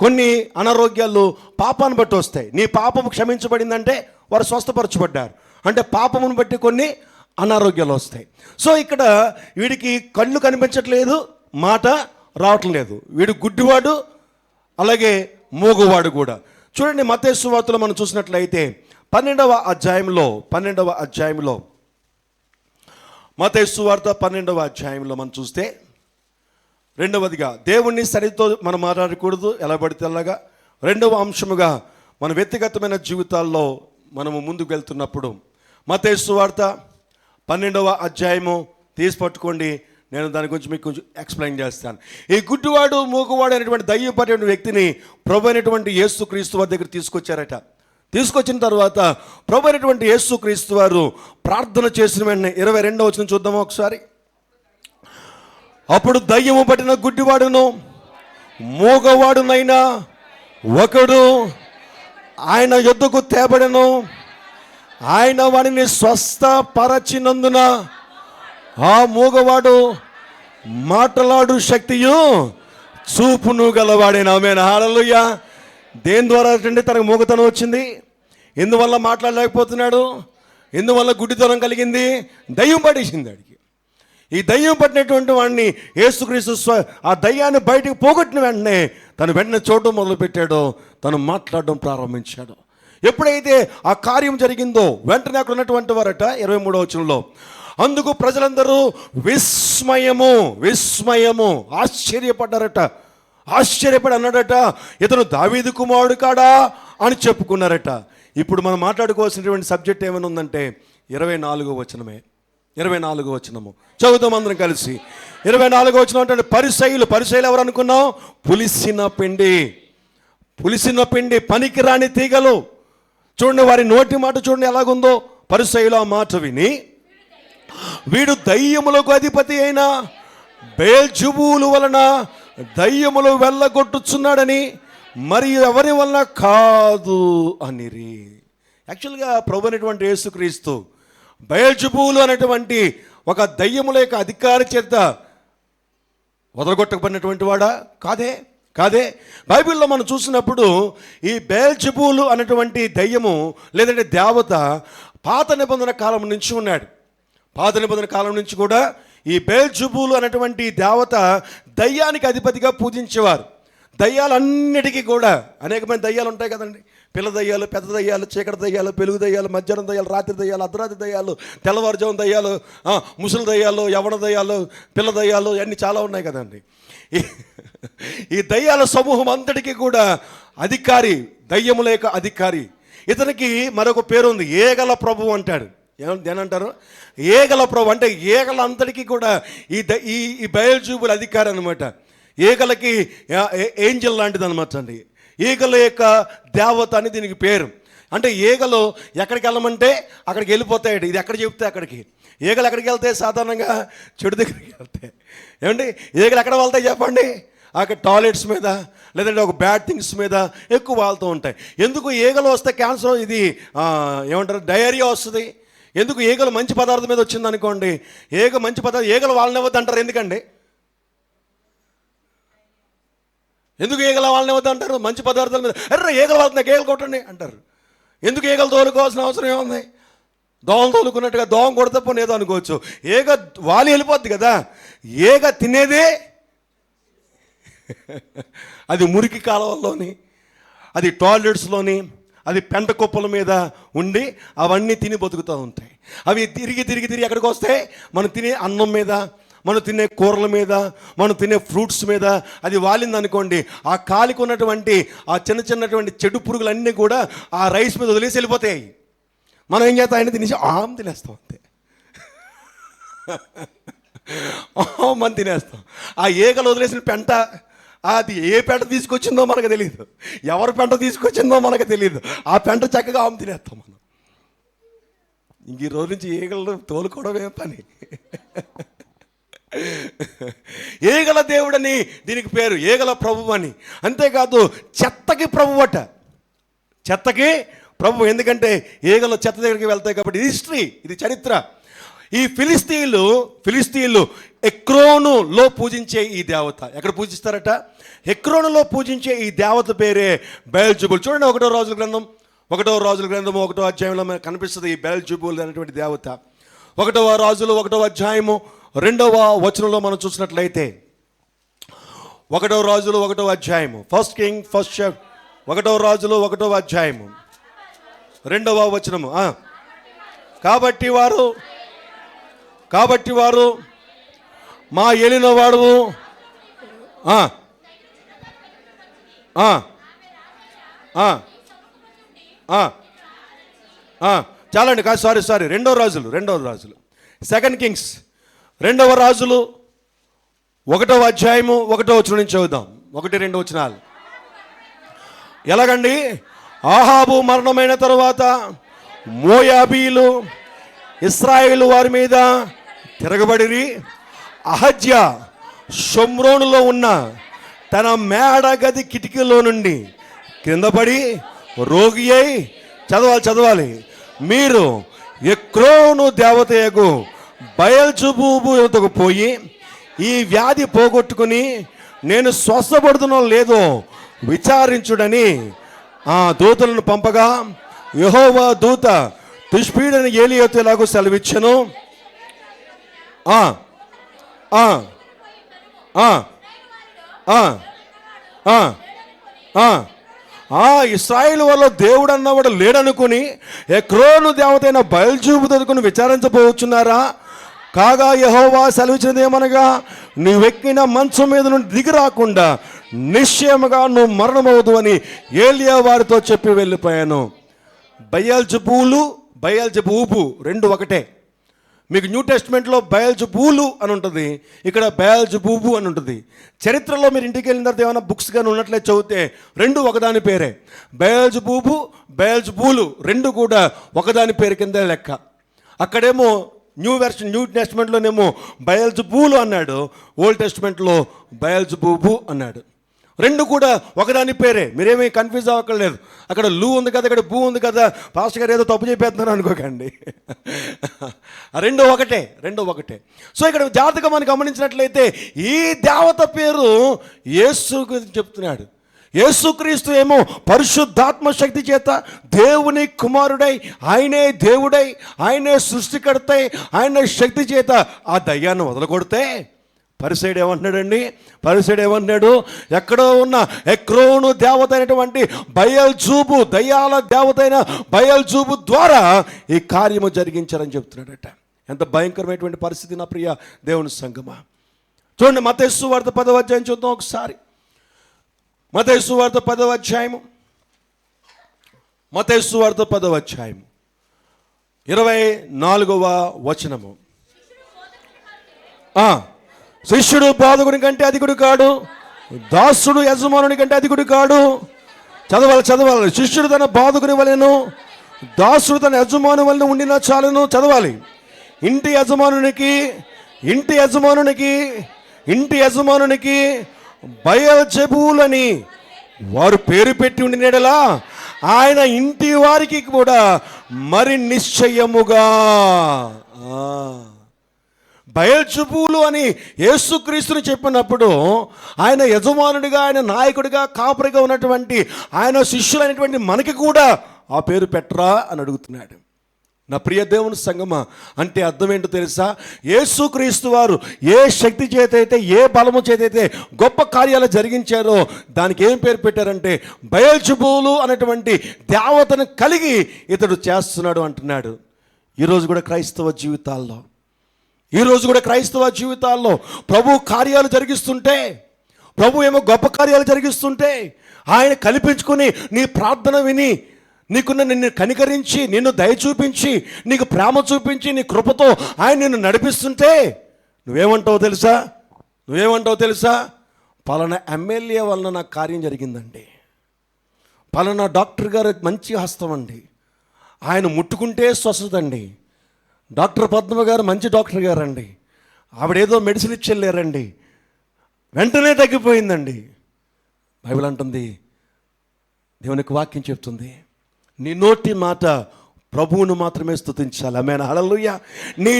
కొన్ని అనారోగ్యాలు పాపాన్ని బట్టి వస్తాయి. నీ పాపం క్షమించబడిందంటే వారు స్వస్థపరచబడ్డారు అంటే పాపమును బట్టి కొన్ని అనారోగ్యాలు వస్తాయి. సో ఇక్కడ వీడికి కళ్ళు కనిపించట్లేదు, మాట రావటం లేదు. వీడు గుడ్డివాడు, అలాగే మూగువాడు కూడా. చూడండి, మత్తయి సువార్తలో మనం చూసినట్లయితే 12వ అధ్యాయంలో మత్తయి సువార్త 12వ అధ్యాయంలో మనం చూస్తే, రెండవదిగా దేవుణ్ణి సరితో మనం మాట్లాడకూడదు ఎలా పడితే అలాగా. రెండవ అంశముగా మన వ్యక్తిగతమైన జీవితాల్లో మనము ముందుకు వెళ్తున్నప్పుడు మత్తయి సువార్త 12వ అధ్యాయము తీసి పట్టుకోండి. నేను దాని గురించి మీకు కొంచెం ఎక్స్ప్లెయిన్ చేస్తాను. ఈ గుడ్డివాడు మూగువాడు అనేటువంటి దయ్యపడిన వ్యక్తిని ప్రభు అయినటువంటి యేసుక్రీస్తు వారి దగ్గర తీసుకొచ్చారట. తీసుకొచ్చిన తర్వాత ప్రభు అయినటువంటి యేసుక్రీస్తు వారు ప్రార్థన చేసిన వెంటనే 22వ వచనం చూద్దామా ఒకసారి. అప్పుడు దయ్యము పట్టిన గుడ్డివాడును మూగవాడునైనా ఒకడు ఆయన యొద్దకు తేబడెను. ఆయన వాడిని స్వస్థపరచినందున ఆ మూగవాడు మాట్లాడు శక్తియు చూపును గలవాడేనా. ఆమేన్, హల్లెలూయా. దేని ద్వారా అంటే తనకు మూగతనం వచ్చింది? ఎందువల్ల మాట్లాడలేకపోతున్నాడు? ఎందువల్ల గుడ్డితనం కలిగింది? దయ్యం పడేసింది వాడికి. ఈ దయ్యం పట్టినటువంటి వాడిని యేసుక్రీస్తు ఆ దయ్యాన్ని బయటకు పోగొట్టిన వెంటనే తను వెంటనే చూడడం మొదలుపెట్టాడు, తను మాట్లాడడం ప్రారంభించాడు. ఎప్పుడైతే ఆ కార్యం జరిగిందో వెంటనే అక్కడ ఉన్నటువంటి వారట 23వ వచనంలో, అందుకు ప్రజలందరూ విస్మయము విస్మయము ఆశ్చర్యపడ్డారట. ఆశ్చర్యపడి అన్నాడట, ఇతను దావీదు కుమారుడు కాడా అని చెప్పుకున్నారట. ఇప్పుడు మనం మాట్లాడుకోవాల్సినటువంటి సబ్జెక్ట్ ఏమైనా ఉందంటే 24వ వచనమే. 24వ వచనము చదువుతాం అందరం కలిసి. 24వ వచనం అంటే పరిసయ్యులు ఎవరు అనుకున్నాం? పులిసిన పిండి పనికిరాని తీగలు. చూడండి వారి నోటి మాట చూడండి ఎలాగుందో. పరిసయ్యులు ఆ మాట విని, వీడు దయ్యములకు అధిపతి అయిన బెయల్జెబూలు వలన దయ్యములు వెళ్ళగొట్టుచున్నాడని, మరి ఎవరి వలన కాదు అనిరి. యాక్చువల్గా ప్రభు అనేటువంటి యేసుక్రీస్తు బెయల్జెబూలు అనేటువంటి ఒక దయ్యముల యొక్క అధికారి చేత వదలగొట్టబడినటువంటి వాడా? కాదే. బైబిల్లో మనం చూసినప్పుడు ఈ బెయల్జెబూలు అనేటువంటి దయ్యము లేదంటే దేవత పాత నిబంధన కాలం నుంచి ఉన్నాడు. పాత నిబంధన కాలం నుంచి కూడా ఈ బెయల్జెబూలు అనేటువంటి దేవత దయ్యానికి అధిపతిగా పూజించేవారు. దయ్యాలన్నిటికీ కూడా అనేకమైన దయ్యాలు ఉంటాయి కదండి. పిల్ల దయ్యాలు, పెద్ద దయ్యాలు, చీకటి దయ్యాలు, పెలుగు దయ్యాలు, మధ్యాహ్నం దయ్యాలు, రాత్రి దయ్యాలు, అర్ధరాత్రి దయ్యాలు, తెల్లవారుజాము దయ్యాలు, ముసలి దయ్యాలు, యవన దయ్యాలు, పిల్ల దయ్యాలు, అన్నీ చాలా ఉన్నాయి కదండి. ఈ దయ్యాల సమూహం అంతటికీ కూడా అధికారి, దయ్యముల యొక్క అధికారి. ఇతనికి మరొక పేరు ఉంది, ఏగల ప్రభు అంటాడు. ఏమంటారు? ఏగల ప్రభు అంటే ఏగలంతటికీ కూడా ఈ బెయల్జెబూలు అధికారి అనమాట. ఈగలకి ఏంజల్ లాంటిది అనమాట అండి. ఈగల యొక్క దేవత అని దీనికి పేరు. అంటే ఈగలు ఎక్కడికి వెళ్ళమంటే అక్కడికి వెళ్ళిపోతాయి. ఇది ఎక్కడ చెప్తే అక్కడికి. ఈగలు ఎక్కడికి వెళ్తాయి? సాధారణంగా చెడు దగ్గరికి వెళ్తాయి. ఏమండి, ఈగలు ఎక్కడ వెళ్తాయి చెప్పండి? అక్కడ టాయిలెట్స్ మీద లేదంటే ఒక బ్యాడ్ థింగ్స్ మీద ఎక్కువ వాళ్తూ ఉంటాయి. ఎందుకు ఈగలు వస్తే క్యాన్సర్, ఇది ఏమంటారు, డయేరియా వస్తుంది. ఎందుకు ఈగలు మంచి పదార్థం మీద వచ్చింది అనుకోండి, మంచి పదార్థం ఈగలు వాళ్ళనివ్వద్దు అంటారు. ఎందుకు ఈగల వాళ్ళని వద్దు అంటారు? మంచి పదార్థాల మీద ఈగలు వాళ్ళని ఈగలు కొట్టండి అంటారు. ఎందుకు ఈగలు తోలుకోవాల్సిన అవసరం ఏముంది? దోమలు తోలుకున్నట్టుగా దోమ కొడితే పోనీ ఏదో అనుకోవచ్చు. ఈగ వాలి వెళ్ళిపోద్ది కదా. ఈగ తినేదే అది మురికి కాలువల్లోని, అది టాయిలెట్స్లోని, అది పెంట కుప్పల మీద ఉండి అవన్నీ తిని బతుకుతూ ఉంటాయి. అవి తిరిగి ఎక్కడికి వస్తాయి? మనం తినే అన్నం మీద, మనం తినే కూరల మీద, మనం తినే ఫ్రూట్స్ మీద అది వాలింది అనుకోండి, ఆ కాలికి ఉన్నటువంటి ఆ చిన్నటువంటి చెడు పురుగులన్నీ కూడా ఆ రైస్ మీద వదిలేసి వెళ్ళిపోతాయి. మనం ఏం చేస్తాం? ఆయన తినేసి తినేస్తాం అంతే. మనం తినేస్తాం. ఆ ఈగలు వదిలేసిన పెంట, అది ఏ పెంట తీసుకొచ్చిందో మనకు తెలియదు, ఎవరి పెంట తీసుకొచ్చిందో మనకు తెలియదు. ఆ పెంట చక్కగా తినేస్తాం మనం. ఇంక ఈ రోజు నుంచి ఈగలు తోలుకోవడమే పని. ఈగల దేవుడని దీనికి పేరు, ఈగల ప్రభు అని. అంతేకాదు చెత్తకి ప్రభు అట. చెత్తకి ప్రభు. ఎందుకంటే ఈగలు చెత్త దగ్గరికి వెళ్తాయి కాబట్టి. ఇది హిస్టరీ, ఇది చరిత్ర. ఈ ఫిలిస్తీన్లు ఎక్రోనులో పూజించే ఈ దేవత. ఎక్కడ పూజిస్తారట? ఎక్రోనులో పూజించే ఈ దేవత పేరే బెయల్జెబూల్. చూడండి 1వ రాజుల గ్రంథం 1వ అధ్యాయంలో మనకు కనిపిస్తుంది ఈ బెయల్జెబూల్ అనేటువంటి దేవత. 1వ రాజులు 1వ అధ్యాయము 2వ వచనంలో మనం చూసినట్లయితే, 1వ రాజులు 1వ అధ్యాయము, 1 రాజులు 1వ అధ్యాయము 2వ వచనము. కాబట్టి వారు మా ఏలినవాడు చాలండి, కాదు, సారీ 2వ రాజులు 2 కింగ్స్ 2వ రాజులు 1వ అధ్యాయము 1వ వచనం నుంచి చదువుదాం. 1-2 వచనాలు. ఎలాగండి? ఆహాబు మరణమైన తరువాత మోయాబీలు ఇశ్రాయేలు వారి మీద తిరగబడిరి. అహజ్యా షోమ్రోనులో ఉన్న తన మేడ గది కిటికీలో నుండి కింద పడి రోగి అయి చదవాలి. మీరు ఎక్రోను దేవతయగు బయల్జెబూబు యువతకు పోయి ఈ వ్యాధి పోగొట్టుకుని నేను స్వస్థపడుతున్నా లేదో విచారించుడని ఆ దూతలను పంపగా యెహోవా దూత తిష్బీడని ఏలీయాతో ఎలాగో సెలవిచ్చెను. ఇశ్రాయేలు వల్ల దేవుడు అన్నవాడు లేడనుకుని ఎక్రోను దేవతైన బయల్జెబూబు దగ్గరకు విచారించబోచున్నారా? కాగా యెహోవా సెలవిచ్చినది ఏమనగా, నీవెక్కిన మంచం మీద నుండి దిగి రాకుండా నిశ్చయముగా నువ్వు మరణమవుదు అని ఏలియా వారితో చెప్పి వెళ్ళిపోయాను. బయల్జెబూబు రెండు ఒకటే. మీకు న్యూ టెస్ట్మెంట్లో బయల్జెబూలు అని ఉంటుంది, ఇక్కడ బయల్జెబూబు అని ఉంటుంది. చరిత్రలో మీరు ఇంటికి వెళ్ళిన తర్వాత ఏమైనా బుక్స్ కానీ ఉన్నట్లే చదివితే రెండు ఒకదాని పేరే. బయల్జెబూబు బయల్జెబూలు రెండు కూడా ఒకదాని పేరు కింద లెక్క. అక్కడేమో న్యూ టెస్ట్మెంట్లోనేమో బయల్జెబూలు అన్నాడు, ఓల్డ్ టెస్ట్మెంట్లో బయల్జెబూబు అన్నాడు. రెండు కూడా ఒకదాని పేరే, మీరేమీ కన్ఫ్యూజ్ అవ్వక్కర్లేదు. అక్కడ లూ ఉంది కదా, ఇక్కడ బూ ఉంది కదా, పాస్టర్ గారు ఏదో తప్పు చెప్పేస్తున్నారు అనుకోకండి. రెండు ఒకటే. సో ఇక్కడ జాతకం అని గమనించినట్లయితే ఈ దేవత పేరు యేసు గురించి చెప్తున్నాడు. యేసుక్రీస్తు ఏమో పరిశుద్ధాత్మ శక్తి చేత దేవుని కుమారుడై, ఆయనే దేవుడై, ఆయనే సృష్టికర్తై, ఆయనే శక్తి చేత ఆ దయ్యాన్ని వదలగొడితే పరిసైడు ఏమంటున్నాడు? ఎక్కడో ఉన్న ఎక్రోను దేవత అయినటువంటి బయల్జెబూబు, దయ్యాల దేవత అయిన బయల్జెబూబు ద్వారా ఈ కార్యము జరిగించారని చెప్తున్నాడట. ఎంత భయంకరమైనటువంటి పరిస్థితి నా ప్రియ దేవుని సంగమా. చూడండి, మత్తయి సువార్త 10వ అధ్యాయం చూద్దాం ఒకసారి. మత్తయి సువార్త 10వ అధ్యాయము, మత్తయి సువార్త 10వ అధ్యాయము 24వ వచనము. శిష్యుడు బోధకుని కంటే అధికుడు కాడు, దాసుడు యజమానుని కంటే అధికుడు కాడు. చదవాలి. శిష్యుడు తన బోధకుని వలెను, దాసుడు తన యజమాను వలన ఉండినా చాలును. చదవాలి. ఇంటి యజమానునికి బయల్జెబూలని వారు పేరు పెట్టి ఉండినడలా ఆయన ఇంటి వారికి కూడా మరి నిశ్చయముగా బయల్జెబూలు అని యేసుక్రీస్తుని చెప్పినప్పుడు ఆయన యజమానుడిగా, ఆయన నాయకుడిగా, కాపరిగా ఉన్నటువంటి ఆయన శిష్యులైనటువంటి మనకి కూడా ఆ పేరు పెట్టరా అని అడుగుతున్నాడు. నా ప్రియ దేవుని సంగమా, అంటే అర్థం ఏంటో తెలుసా? యేసుక్రీస్తు వారు ఏ శక్తి చేతైతే, ఏ బలము చేతైతే గొప్ప కార్యాలు జరిగించారో దానికి ఏం పేరు పెట్టారంటే బయల్జెబూలు అనేటువంటి దేవతను కలిగి ఇతడు చేస్తున్నాడు అంటున్నాడు. ఈరోజు కూడా క్రైస్తవ జీవితాల్లో ప్రభు కార్యాలు జరిగిస్తుంటే, ప్రభు ఏమో గొప్ప కార్యాలు జరిగిస్తుంటే ఆయన కల్పించుకొని నీ ప్రార్థన విని నిన్ను కనికరించి, నిన్ను దయ చూపించి, నీకు ప్రేమ చూపించి, నీ కృపతో ఆయన నిన్ను నడిపిస్తుంటే నువ్వేమంటావు తెలుసా? పలానా ఎమ్మెల్యే వలన నాకు కార్యం జరిగిందండి, పలానా డాక్టర్ గారు మంచి హస్తం అండి, ఆయన ముట్టుకుంటే స్వస్థత అండి, డాక్టర్ పద్మ గారు మంచి డాక్టర్ గారు అండి, ఆవిడేదో మెడిసిన్ ఇచ్చి వెళ్ళారండి, వెంటనే తగ్గిపోయిందండి. బైబిల్ అంటుంది, దేవునికి వాక్యం చెప్తుంది, నీ నోటి మాట ప్రభువును మాత్రమే స్తుతించాలి. ఆమేన్, హల్లెలూయా. నీ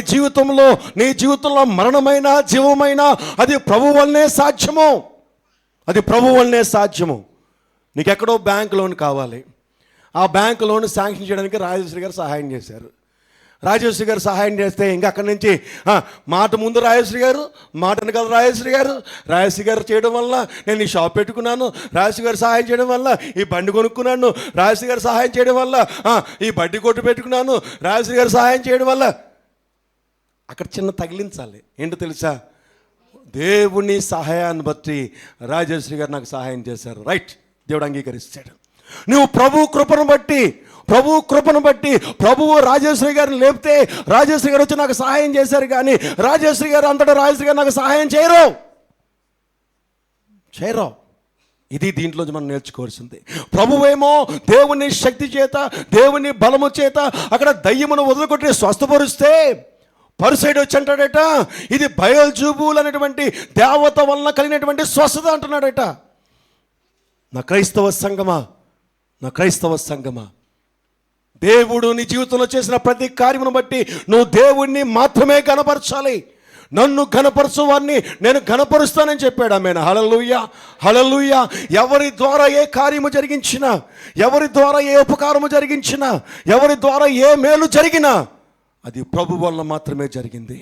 జీవితంలో మరణమైన జీవమైన అది ప్రభు వల్లనే సాధ్యము. నీకెక్కడో బ్యాంక్ లోన్ కావాలి, ఆ బ్యాంక్ లోన్ శాంక్షన్ చేయడానికి రాజేశ్వరి గారు సహాయం చేశారు. రాజేశ్వరి గారు సహాయం చేస్తే ఇంకా అక్కడి నుంచి మాట ముందు రాజేశ్వరి గారు, మాట వెనకాల రాజేశ్వరి గారు చేయడం వల్ల నేను ఈ షాప్ పెట్టుకున్నాను, రాజేశ్వరి గారు సహాయం చేయడం వల్ల ఈ బండి కొనుక్కున్నాను, రాజేశ్వరి గారు సహాయం చేయడం వల్ల ఈ బడ్డీ కొట్టు పెట్టుకున్నాను, రాజేశ్వరి గారు సహాయం చేయడం వల్ల. అక్కడ చిన్న తగిలించాలి. ఏంటో తెలుసా? దేవుని సహాయాన్ని బట్టి రాజేశ్వరి గారు నాకు సహాయం చేశారు, రైట్, దేవుడు అంగీకరిస్తాడు. నువ్వు ప్రభు కృపను బట్టి ప్రభువు రాజేశ్వరి గారిని లేపితే రాజేశ్వరి గారు వచ్చి నాకు సహాయం చేశారు, కానీ రాజేశ్వరి గారు అంతటా రాజేశ్వరి గారు నాకు సహాయం చేయరు. ఇది దీంట్లో మనం నేర్చుకోవాల్సింది. ప్రభువేమో దేవుని శక్తి చేత, దేవుని బలము చేత అక్కడ దయ్యమును వదులుకొట్టి స్వస్థపరుస్తే పరిసైడు వచ్చి అంటాడట, ఇది బయల్జెబూలు అనేటువంటి దేవత వలన కలిగినటువంటి స్వస్థత అంటున్నాడట. నా క్రైస్తవ సంగమా, నా క్రైస్తవ సంగమా, దేవుడు నీ జీవితంలో చేసిన ప్రతి కార్యమును బట్టి నువ్వు దేవుణ్ణి మాత్రమే కనపరచాలి. నన్ను ఘనపరచు వారిని నేను ఘనపరుస్తానని చెప్పాడు. ఆమేన్. హల్లెలూయా, హల్లెలూయా. ఎవరి ద్వారా ఏ కార్యము జరిగించినా, ఎవరి ద్వారా ఏ ఉపకారము జరిగించినా, ఎవరి ద్వారా ఏ మేలు జరిగినా అది ప్రభు వల్ల మాత్రమే జరిగింది.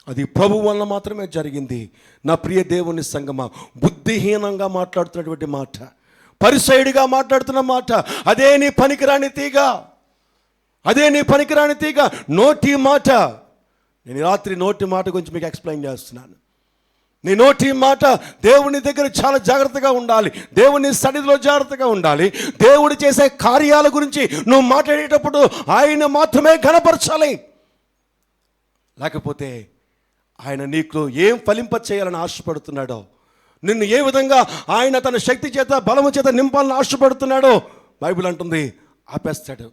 అది ప్రభు వల్ల మాత్రమే జరిగింది. నా ప్రియ దేవుని సంగమా, బుద్ధిహీనంగా మాట్లాడుతున్నటువంటి మాట, పరిసైడిగా మాట్లాడుతున్న మాట, అదే నీ పనికిరాని తీగ, అదే నీ పనికిరాని తీగ, నోటి మాట. నేను రాత్రి నోటి మాట గురించి మీకు ఎక్స్ప్లెయిన్ చేస్తున్నాను. నీ నోటి మాట దేవుని దగ్గర చాలా జాగ్రత్తగా ఉండాలి. దేవుని సన్నిధిలో జాగ్రత్తగా ఉండాలి. దేవుడు చేసే కార్యాల గురించి నువ్వు మాట్లాడేటప్పుడు ఆయన మాత్రమే ఘనపరచాలి. లేకపోతే ఆయన నీకు ఏం ఫలింప చేయాలని ఆశపడుతున్నాడో, నిన్ను ఏ విధంగా ఆయన తన శక్తి చేత బలము చేత నింపాలని ఆశపడుతున్నాడో బైబిల్ అంటుంది, ఆపేస్తాడు.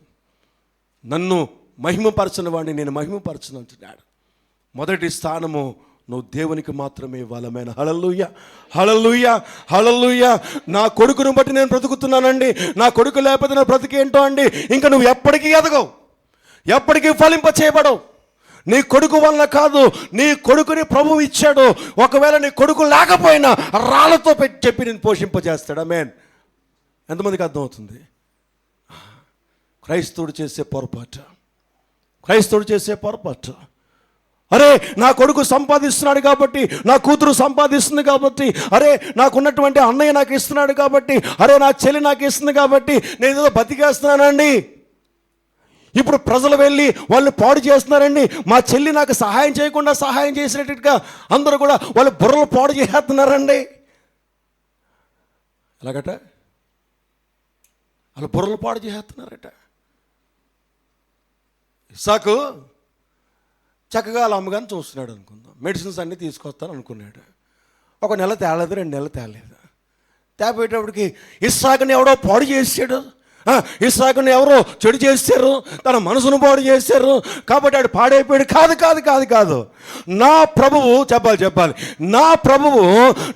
నన్ను మహిమపరచని వాడిని నేను మహిమపరచను అంటున్నాడు. మొదటి స్థానము నువ్వు దేవునికి మాత్రమే ఇవ్వాలమైన. హల్లెలూయా, హల్లెలూయా, హల్లెలూయా. నా కొడుకును బట్టి నేను బ్రతుకుతున్నానండి, నా కొడుకు లేకపోతే నా బ్రతికేంటో అండి. ఇంకా నువ్వు ఎప్పటికీ ఎదగవు, ఎప్పటికీ ఫలింప చేయబడవు. నీ కొడుకు వల్ల కాదు, నీ కొడుకుని ప్రభువు ఇచ్చాడు. ఒకవేళ నీ కొడుకు లేకపోయినా రాళ్ళతో చెప్పి నేను పోషింపజేస్తాడు. ఆమేన్. ఎంతమందికి అర్థమవుతుంది? క్రైస్తవుడు చేసే పొరపాటు, క్రైస్తవుడు చేసే పొరపాటు. అరే నా కొడుకు సంపాదిస్తున్నాడు కాబట్టి, నా కూతురు సంపాదిస్తుంది కాబట్టి, అరే నాకున్నటువంటి అన్నయ్య నాకు ఇస్తున్నాడు కాబట్టి, అరే నా చెల్లి నాకు ఇస్తుంది కాబట్టి నేను ఏదో బతికేస్తున్నానండి. ఇప్పుడు ప్రజలు వెళ్ళి వాళ్ళు పాడు చేస్తున్నారండి. మా చెల్లి నాకు సహాయం చేయకుండా సహాయం చేసినట్టుగా అందరూ కూడా వాళ్ళు బుర్రలు పాడు చేస్తున్నారండి. ఎలాగట? వాళ్ళు బుర్రలు పాడు చేస్తున్నారట. ఇస్సాకు చక్కగా వాళ్ళ అమ్మగారిని చూస్తున్నాడు అనుకుందాం. మెడిసిన్స్ అన్నీ తీసుకొస్తాను అనుకున్నాడు. ఒక నెల తేలేదు, 2 నెలలు తేలేదు. తేపోయేటప్పటికి ఇస్సాకుని ఎవడో పాడు చేసాడు, ఇస్సాకుని ఎవరో చెడు చేశారు, తన మనసును పాడు చేశారు కాబట్టి ఆడు పాడైపోయాడు. కాదు కాదు కాదు కాదు నా ప్రభువు చెప్పాలి నా ప్రభువు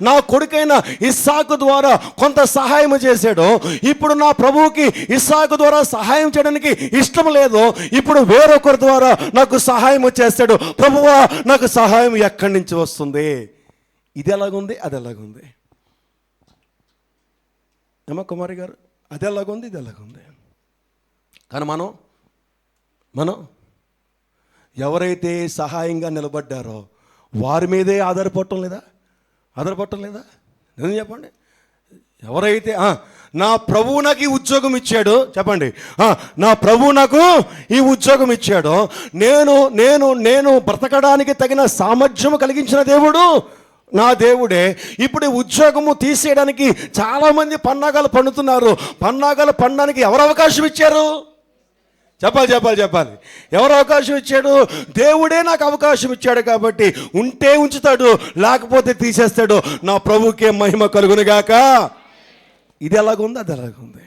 నా కొడుకైన ఇస్సాకు ద్వారా కొంత సహాయం చేశాడు. ఇప్పుడు నా ప్రభువుకి ఇస్సాకు ద్వారా సహాయం చేయడానికి ఇష్టం లేదు. ఇప్పుడు వేరొకరి ద్వారా నాకు సహాయం చేస్తాడు. ప్రభువా నాకు సహాయం ఎక్కడి నుంచి వస్తుంది? ఇది ఎలాగుంది, అది ఎలాగుంది? ఏమా కుమారి గారు, అది ఎలాగుంది, ఇది ఎలాగుంది? కానీ మనం ఎవరైతే సహాయంగా నిలబడ్డారో వారి మీదే ఆధారపడటం లేదా? నేను చెప్పండి. ఎవరైతే నా ప్రభువు నాకు ఈ ఉద్యోగం ఇచ్చాడు, చెప్పండి, నా ప్రభువు నాకు ఈ ఉద్యోగం ఇచ్చాడు, నేను బ్రతకడానికి తగిన సామర్థ్యము కలిగించిన దేవుడు నా దేవుడే. ఇప్పుడు ఉద్యోగము తీసేయడానికి చాలామంది పన్నాగాలు పన్నుతున్నారు. పన్నాగాలు పన్నడానికి ఎవరు అవకాశం ఇచ్చారు? చెప్పాలి. ఎవరు అవకాశం ఇచ్చాడు? దేవుడే నాకు అవకాశం ఇచ్చాడు కాబట్టి ఉంటే ఉంచుతాడు, లేకపోతే తీసేస్తాడు. నా ప్రభువుకే మహిమ కలుగునుగాక. ఇది ఎలాగుంది, అది ఎలాగుంది?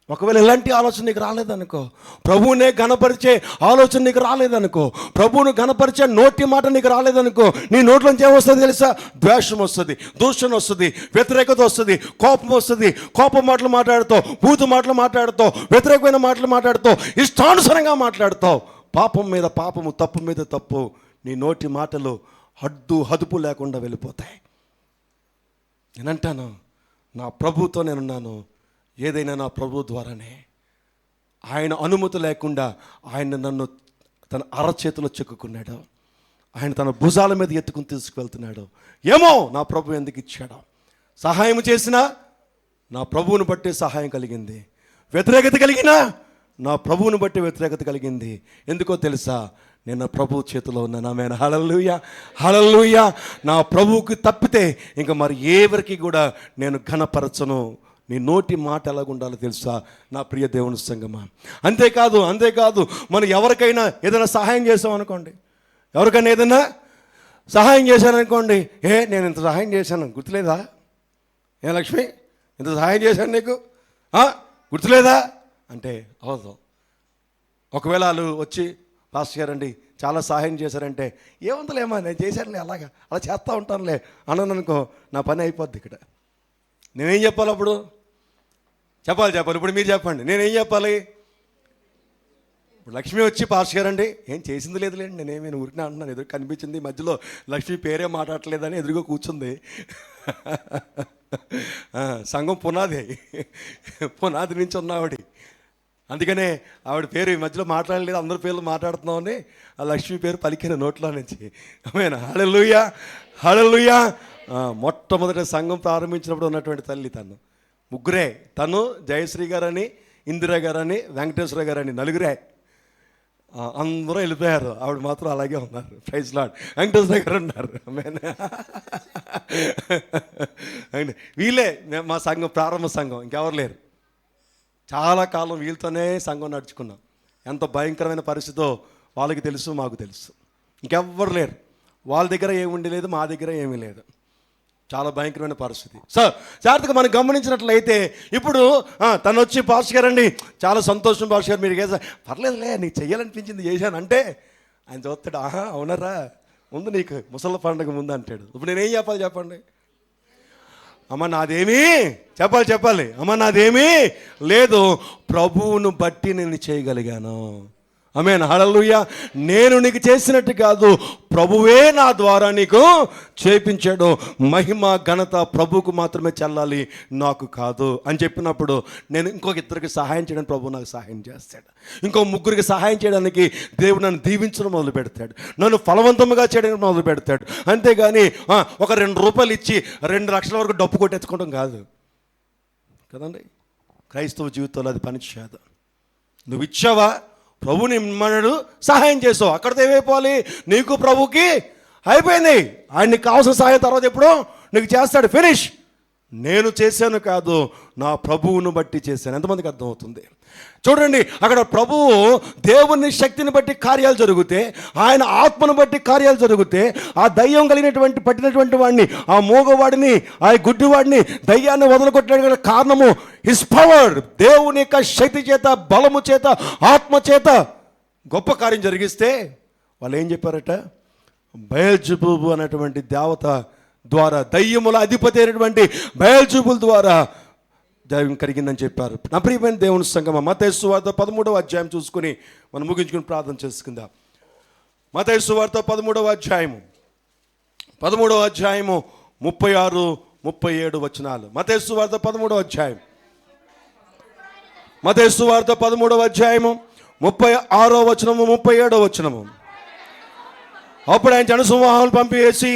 ఒకవేళ ఇలాంటి ఆలోచన నీకు రాలేదనుకో, ప్రభువునే ఘనపరిచే ఆలోచన నీకు రాలేదనుకో, ప్రభువును ఘనపరిచే నోటి మాట నీకు రాలేదనుకో, నీ నోట్లోంచి ఏమొస్తుంది తెలుసా? ద్వేషం వస్తుంది, దూషణ వస్తుంది, వ్యతిరేకత వస్తుంది, కోపం వస్తుంది. కోపం మాటలు మాట్లాడుతావు, బూతు మాటలు మాట్లాడుతావు, వ్యతిరేకమైన మాటలు మాట్లాడుతావు, ఇష్టానుసారంగా మాట్లాడుతావు. పాపం మీద పాపము, తప్పు మీద తప్పు. నీ నోటి మాటలు హద్దు లేకుండా వెళ్ళిపోతాయి. నేనంటాను, నా ప్రభువుతో నేనున్నాను. ఏదైనా నా ప్రభు ద్వారానే. ఆయన అనుమతి లేకుండా ఆయన నన్ను తన అరచేతిలో చెక్కుకున్నాడు. ఆయన తన భుజాల మీద ఎత్తుకుని తీసుకువెళ్తున్నాడు. ఏమో నా ప్రభు ఎందుకు ఇచ్చాడో. సహాయం చేసినా నా ప్రభువుని బట్టి సహాయం కలిగింది, వ్యతిరేకత కలిగినా నా ప్రభువుని బట్టి వ్యతిరేకత కలిగింది. ఎందుకో తెలుసా? నేను నా ప్రభువు చేతిలో ఉన్నాను. ఆమేన్. హల్లెలూయా, హల్లెలూయా. నా ప్రభువుకి తప్పితే ఇంకా మరి ఎవరికి కూడా నేను ఘనపరచను. నీ నోటి మాట ఎలాగుండాలో తెలుసా నా ప్రియ దేవుని సంగమా? అంతేకాదు మనం ఎవరికైనా ఏదైనా సహాయం చేసామనుకోండి, ఎవరికైనా ఏదైనా సహాయం చేశాననుకోండి, నేను ఇంత సహాయం చేశాను గుర్తులేదా? లక్ష్మి, ఇంత సహాయం చేశాను నీకు గుర్తులేదా అంటే అవదు. ఒకవేళ వాళ్ళు వచ్చి పాస్టర్ గారండి చాలా సహాయం చేశారంటే, ఏముందలేమా నేను చేశానులే, అలా చేస్తూ ఉంటానులే అన్నాను అనుకో, నా పని అయిపోద్ది. ఇక్కడ నేనేం చెప్పాలి? అప్పుడు చెప్పాలి. ఇప్పుడు మీరు చెప్పండి, నేనేం చెప్పాలి? ఇప్పుడు లక్ష్మి వచ్చి పాస్టర్ గారండి ఏం చేసింది లేదులేండి, నేనేమైనా ఊరికినా అంటున్నాను, ఎదురు కనిపించింది, మధ్యలో లక్ష్మి పేరే మాట్లాడలేదని ఎదురుగా కూర్చుంది. సంఘం పునాది నుంచి ఉన్నవాడి, అందుకనే ఆవిడ పేరు ఈ మధ్యలో మాట్లాడలేదు, అందరి పేర్లు మాట్లాడుతున్నామని ఆ లక్ష్మి పేరు పలికిన నోట్లో నుంచి. ఆమేన్, హల్లెలూయా, హల్లెలూయా. మొట్టమొదటి సంఘం ప్రారంభించినప్పుడు ఉన్నటువంటి తల్లి తను. ముగ్గురే, తను, జయశ్రీ గారని, ఇందిరా గారని, వెంకటేశ్వర గారని, నలుగురే. అందరూ వెళ్ళిపోయారు, ఆవిడ మాత్రం అలాగే ఉన్నారు. Praise lord. వెంకటేశ్వర గారు ఉన్నారు. వీళ్ళే మా సంఘం, ప్రారంభ సంఘం, ఇంకెవరు లేరు. చాలా కాలం వీళ్ళతోనే సంఘం నడుచుకున్నాం. ఎంత భయంకరమైన పరిస్థితో వాళ్ళకి తెలుసు, మాకు తెలుసు. ఇంకెవ్వరు లేరు. వాళ్ళ దగ్గర ఏముండి లేదు, మా దగ్గర ఏమీ లేదు. చాలా భయంకరమైన పరిస్థితి. సార్ జాగ్రత్తగా మనం గమనించినట్లయితే ఇప్పుడు తను వచ్చి పాస్టర్ గారండి చాలా సంతోషం పాస్టర్ గారు, మీరు చేసా పర్లేదులే, నీకు చెయ్యాలనిపించింది చేశాను అంటే ఆయన చూస్తాడు, అవునరా ముందు నీకు ముసళ్ళ పండుగ ముందు అంటాడు. ఇప్పుడు నేనేం చెప్పండి? అమ్మ నాదేమీ చెప్పాలి. అమ్మ నాదేమీ లేదు, ప్రభువును బట్టి నేను చేయగలిగాను. ఆమేన్, హల్లెలూయా. నేను నీకు చేసినట్టు కాదు, ప్రభువే నా ద్వారా నీకు చేయించాడు. మహిమ ఘనత ప్రభువుకు మాత్రమే చెల్లాలి, నాకు కాదు అని చెప్పినప్పుడు నేను ఇంకొక ఇద్దరికి సహాయం చేయడానికి ప్రభువు నాకు సహాయం చేస్తాడు. ఇంకో ముగ్గురికి సహాయం చేయడానికి దేవుడు నన్ను దీవించడం మొదలు పెడతాడు, నన్ను ఫలవంతంగా చేయడానికి మొదలు పెడతాడు. అంతేగాని ఒక 2 రూపాయలు ఇచ్చి 2 లక్షల వరకు డబ్బు కొట్టేసుకోవడం కాదు కదండి. క్రైస్తవ జీవితంలో అది పనిచేయదు. నువ్వు ఇచ్చావా, ప్రభుని మనడు సహాయం చేసావు, అక్కడితో ఏమైపోవాలి, నీకు ప్రభుకి అయిపోయింది. ఆయన నీకు కావాల్సిన సహాయం తర్వాత ఎప్పుడో నీకు చేస్తాడు, ఫినిష్. నేను చేశాను కాదు, నా ప్రభువును బట్టి చేశాను. ఎంతమందికి అర్థమవుతుంది? చూడండి, అక్కడ ప్రభువు దేవుని శక్తిని బట్టి కార్యాలు జరిగితే, ఆయన ఆత్మను బట్టి కార్యాలు జరిగితే, ఆ దయ్యం కలిగినటువంటి పట్టినటువంటి వాడిని, ఆ మూగవాడిని, ఆ గుడ్డివాడిని, దయ్యాన్ని వదలగొట్టడానికి కారణము హిస్ పవర్. దేవుని యొక్క శక్తి చేత, బలము చేత, ఆత్మ చేత గొప్ప కార్యం జరిగిస్తే వాళ్ళు ఏం చెప్పారట? బయల్జెబూబు అనేటువంటి దేవత ద్వారా, దయ్యముల అధిపతి అయినటువంటి బయల్జెబూబు ద్వారా దైవం కలిగిందని చెప్పారు. నా ప్రియమైన దేవుని సంగమా, మత్తయి సువార్త 13వ అధ్యాయం చూసుకుని మనం ముగించుకుని ప్రార్థన చేసుకుందాం. మత్తయి సువార్త 13వ అధ్యాయము 36, 37 వచనాలు. మత్తయి సువార్త 13వ అధ్యాయం, మత్తయి సువార్త 13వ అధ్యాయము 36వ వచనము, 37వ వచనము. అప్పుడు ఆయన జనసమూహాలను పంపివేసి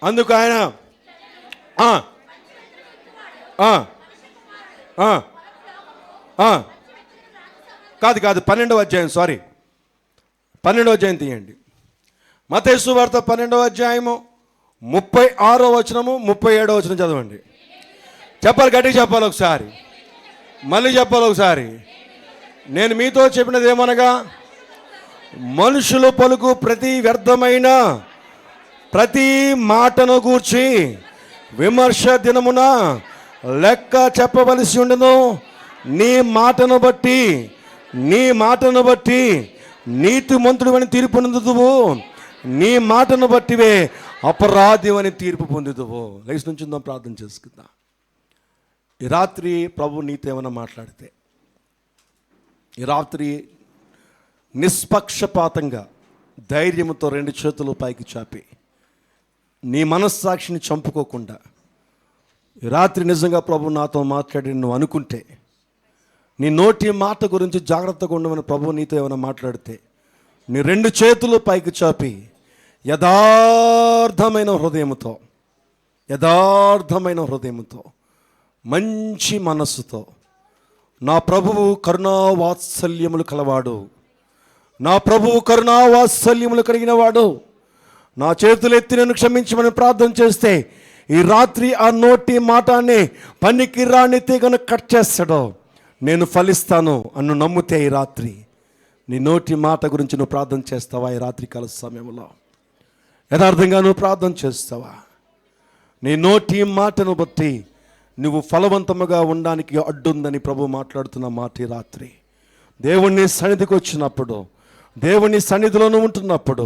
అందుకు ఆయన కాదు 12వ అధ్యాయం, సారీ 12వ అధ్యాయం తీయండి. మత్తయి సువార్త 12వ అధ్యాయము 36వ వచనము, 37వ వచనం చదవండి. చెప్పాలి, గట్టిగా చెప్పాలి ఒకసారి, మళ్ళీ చెప్పాలి ఒకసారి. నేను మీతో చెప్పినది ఏమనగా, మనుషులు పలుకు ప్రతి వ్యర్థమైన ప్రతి మాటను గూర్చి విమర్శ దినమున లెక్క చెప్పవలసి ఉండను. నీ మాటను బట్టి నీతిమంతుడు అని తీర్పు పొందుదువు, నీ మాటను బట్టివే అపరాధి అని తీర్పు పొందుదువు. లేచి నుంచుందాం, ప్రార్థన చేసుకుందాం. ఈ రాత్రి ప్రభు నీతో ఏమైనా మాట్లాడితే, ఈ రాత్రి నిష్పక్షపాతంగా ధైర్యంతో 2 చేతులు పైకి చాపి నీ మనస్సాక్షిని చంపుకోకుండా ఈ రాత్రి నిజంగా ప్రభు నాతో మాట్లాడి నువ్వు అనుకుంటే, నీ నోటి మాట గురించి జాగ్రత్తగా ఉండమని ప్రభు నీతో ఏమైనా మాట్లాడితే, నీ 2 చేతులు పైకి చాపి యథార్థమైన హృదయంతో మంచి మనస్సుతో, నా ప్రభువు కరుణావాత్సల్యములు కలవాడు, నా ప్రభువు కరుణావాత్సల్యములు కలిగిన వాడు, నా చేతులు ఎత్తి నేను క్షమించమని ప్రార్థన చేస్తే, ఈ రాత్రి ఆ నోటి మాటని పనికి రాని తీగను కట్ చేస్తాడో నేను ఫలిస్తాను అన్ను నమ్మితే, ఈ రాత్రి నీ నోటి మాట గురించి నువ్వు ప్రార్థన చేస్తావా? ఈ రాత్రి కాల సమయంలో యథార్థంగా నువ్వు ప్రార్థన చేస్తావా? నీ నోటి మాటను బట్టి నువ్వు ఫలవంతముగా ఉండడానికి అడ్డుందని ప్రభు మాట్లాడుతున్న మాట. ఈ రాత్రి దేవుణ్ణి సన్నిధికి వచ్చినప్పుడు దేవుని సన్నిధిలోనూ ఉంటున్నప్పుడు,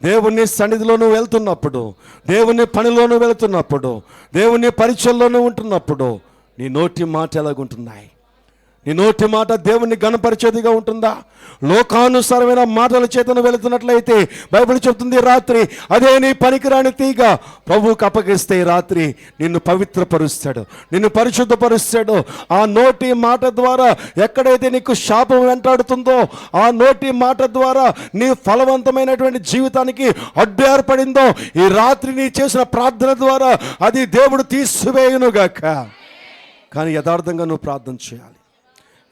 దేవుని సన్నిధిలోనూ వెళ్తున్నప్పుడు, దేవుని పనిలోనూ వెళుతున్నప్పుడు, దేవుని పరిచయంలోనూ ఉంటున్నప్పుడు నీ నోటి మాట ఎలాగుంటున్నాయి? నీ నోటి మాట దేవుణ్ణి గణపరిచేదిగా ఉంటుందా? లోకానుసారమైన మాటల చేతను వెళుతున్నట్లయితే బైబిల్ చెప్తుంది, రాత్రి అదే నీ పనికిరాని తీగ ప్రభువుకు అప్పగిస్తే రాత్రి నిన్ను పవిత్రపరుస్తాడు, నిన్ను పరిశుద్ధపరుస్తాడు. ఆ నోటి మాట ద్వారా ఎక్కడైతే నీకు శాపం వెంటాడుతుందో, ఆ నోటి మాట ద్వారా నీ ఫలవంతమైనటువంటి జీవితానికి అడ్డు ఏర్పడిందో, ఈ రాత్రి నీ చేసిన ప్రార్థన ద్వారా అది దేవుడు తీసివేయునుగాక. కానీ యథార్థంగా నువ్వు ప్రార్థన చేయాలి,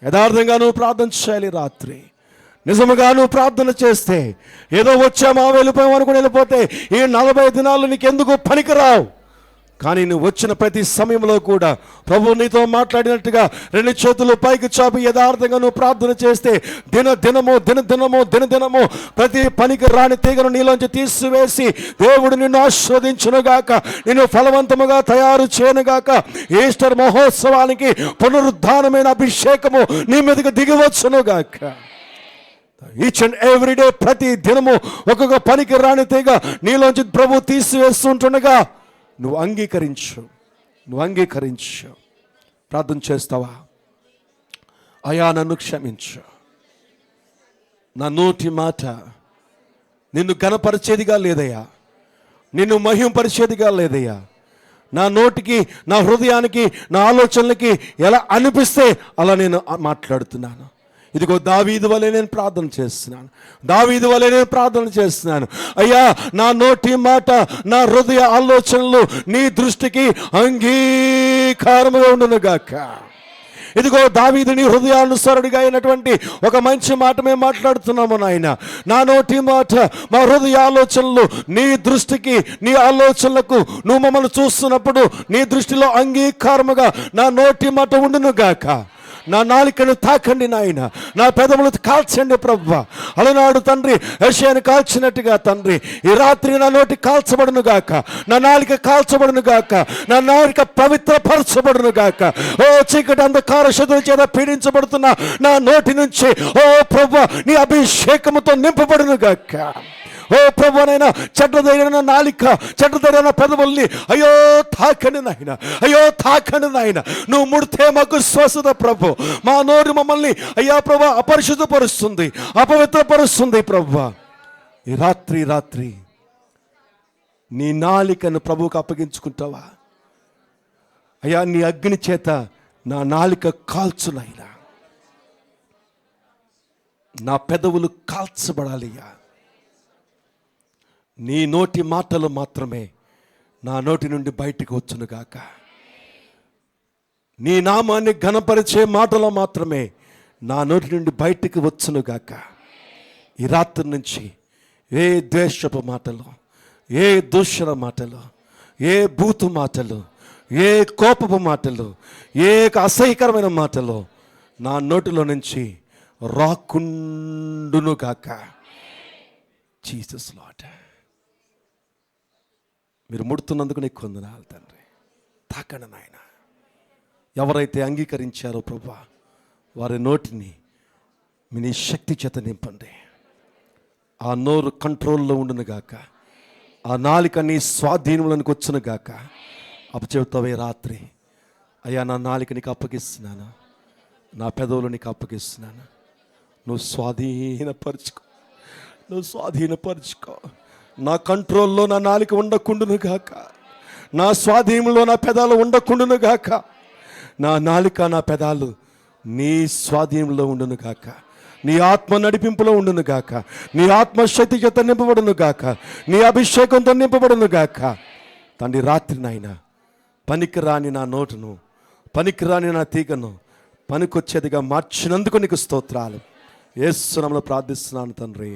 యథార్థంగా నువ్వు ప్రార్థన చేయాలి. రాత్రి నిజముగా నువ్వు ప్రార్థన చేస్తే ఏదో వచ్చామా వెళ్ళిపోయాం అనుకుని వెళ్ళిపోతే ఈ 40 దినాలు నీకెందుకు పనికిరావు. కానీ నువ్వు వచ్చిన ప్రతి సమయంలో కూడా ప్రభువు నీతో మాట్లాడినట్టుగా 2 చేతులు పైకి చాపి యథార్థంగా నువ్వు ప్రార్థన చేస్తే దినదినము ప్రతి పనికి రాని తీగను నీలోంచి తీసివేసి దేవుడు నిన్ను ఆశీర్వదించునుగాక, నిన్ను ఫలవంతముగా తయారు చేయనుగాక. ఈస్టర్ మహోత్సవానికి పునరుద్ధానమైన అభిషేకము నీ మీదకి దిగివచ్చునుగాక. ఈచ్ అండ్ ఎవ్రీడే ప్రతి దినము ఒక్కొక్క పనికి రాని తీగ నీలోంచి ప్రభు తీసివేస్తుంటుండగా నువ్వు అంగీకరించు. ప్రార్థన చేస్తావా? అయా నన్ను క్షమించు, నా నోటి మాట నిన్ను ఘనపరిచేదిగా లేదయ్యా, నిన్ను మహింపరిచేదిగా లేదయ్యా. నా నోటికి, నా హృదయానికి, నా ఆలోచనలకి ఎలా అనిపిస్తే అలా నేను మాట్లాడుతున్నాను. ఇదిగో దావీదు వలె నేను ప్రార్థన చేస్తున్నాను. అయ్యా, నా నోటి మాట, నా హృదయ ఆలోచనలు నీ దృష్టికి అంగీకారముగా ఉండునుగాక. ఇదిగో దావీదు నీ హృదయానుసారుడిగా అయినటువంటి ఒక మంచి మాట మేము మాట్లాడుతున్నాము నాయన. నా నోటి మాట, మా హృదయ ఆలోచనలు నీ దృష్టికి, నీ ఆలోచనలకు నువ్వు మమ్మల్ని చూస్తున్నప్పుడు నీ దృష్టిలో అంగీకారముగా నా నోటి మాట ఉండునుగాక. నా నాలికను తాకండి నాయన, నా పెదవులు కాల్చండి ప్రభువా. అలనాడు తండ్రి యెషయాను కాల్చినట్టుగా తండ్రి ఈ రాత్రి నా నోటి కాల్చబడును గాక, నా నాలిక కాల్చబడును గాక, నా నాలిక పవిత్రపరచబడును గాక. ఓ చీకటి అంధకార శత్రువుల చేత పీడించబడుతున్న నా నోటి నుంచి ఓ ప్రభువా నీ అభిషేకముతో నింపబడును గాక. ఓ ప్రభువనైనా చెడ్డదైన నాలిక, చెడ్డదైన పెదవుల్ని అయ్యో తాకండి నాయన. నువ్వు ముడితే మాకు స్వస్థత ప్రభు. మా నోరు మమ్మల్ని అయ్యా ప్రభు అపరిశుద్ధపరుస్తుంది, అపవిత్రపరుస్తుంది ప్రభువా. ఈ రాత్రి నీ నాలికను ప్రభువుకు అప్పగించుకుంటావా? అయ్యా, నీ అగ్ని చేత నా నాలిక కాల్చునైనా, నా పెదవులు కాల్చబడాలియా. నీ నోటి మాటలు మాత్రమే నా నోటి నుండి బయటికి వచ్చునుగాక. నీ నామాన్ని ఘనపరిచే మాటలు మాత్రమే నా నోటి నుండి బయటికి వచ్చునుగాక. ఈ రాత్రి నుంచి ఏ ద్వేషపు మాటలు, ఏ దూషణ మాటలు, ఏ బూతు మాటలు, ఏ కోపపు మాటలు, ఏ అసహ్యకరమైన మాటలు నా నోటిలో నుంచి రాకుండునుగాక. జీసస్ లార్డ్, మీరు ముడుతున్నందుకు నీకు వందనాలు తండ్రి. తాకండి నాయన. ఎవరైతే అంగీకరించారో ప్రభువా వారి నోటిని మీ నీ శక్తి చేత నింపండి. ఆ నోరు కంట్రోల్లో ఉండునుగాక, ఆ నాలిక నీ స్వాధీనంలోనికి వచ్చునుగాక. అప్పచెబుతావే రాత్రి, అయ్యా నా నాలిక నీకు అప్పగిస్తున్నాను, నా పెదవులు నీకు అప్పగిస్తున్నాను. నువ్వు స్వాధీనపరుచుకో. నా కంట్రోల్లో నా నాలిక ఉండకుండును గాక, నా స్వాధీనంలో నా పెదాలు ఉండకుండును గాక. నా నాలిక, నా పెదాలు నీ స్వాధీనంలో ఉండును గాక, నీ ఆత్మ నడిపింపులో ఉండును గాక, నీ ఆత్మశక్తి చేత నింపబడును గాక, నీ అభిషేకంతో నింపబడును గాక. తండ్రి, రాత్రి నాయన పనికిరాని నా నోటును, పనికిరాని నా తీగను పనికొచ్చేదిగా మార్చినందుకు నీకు స్తోత్రాలు. యేసు నామములో ప్రార్థిస్తున్నాను తండ్రి.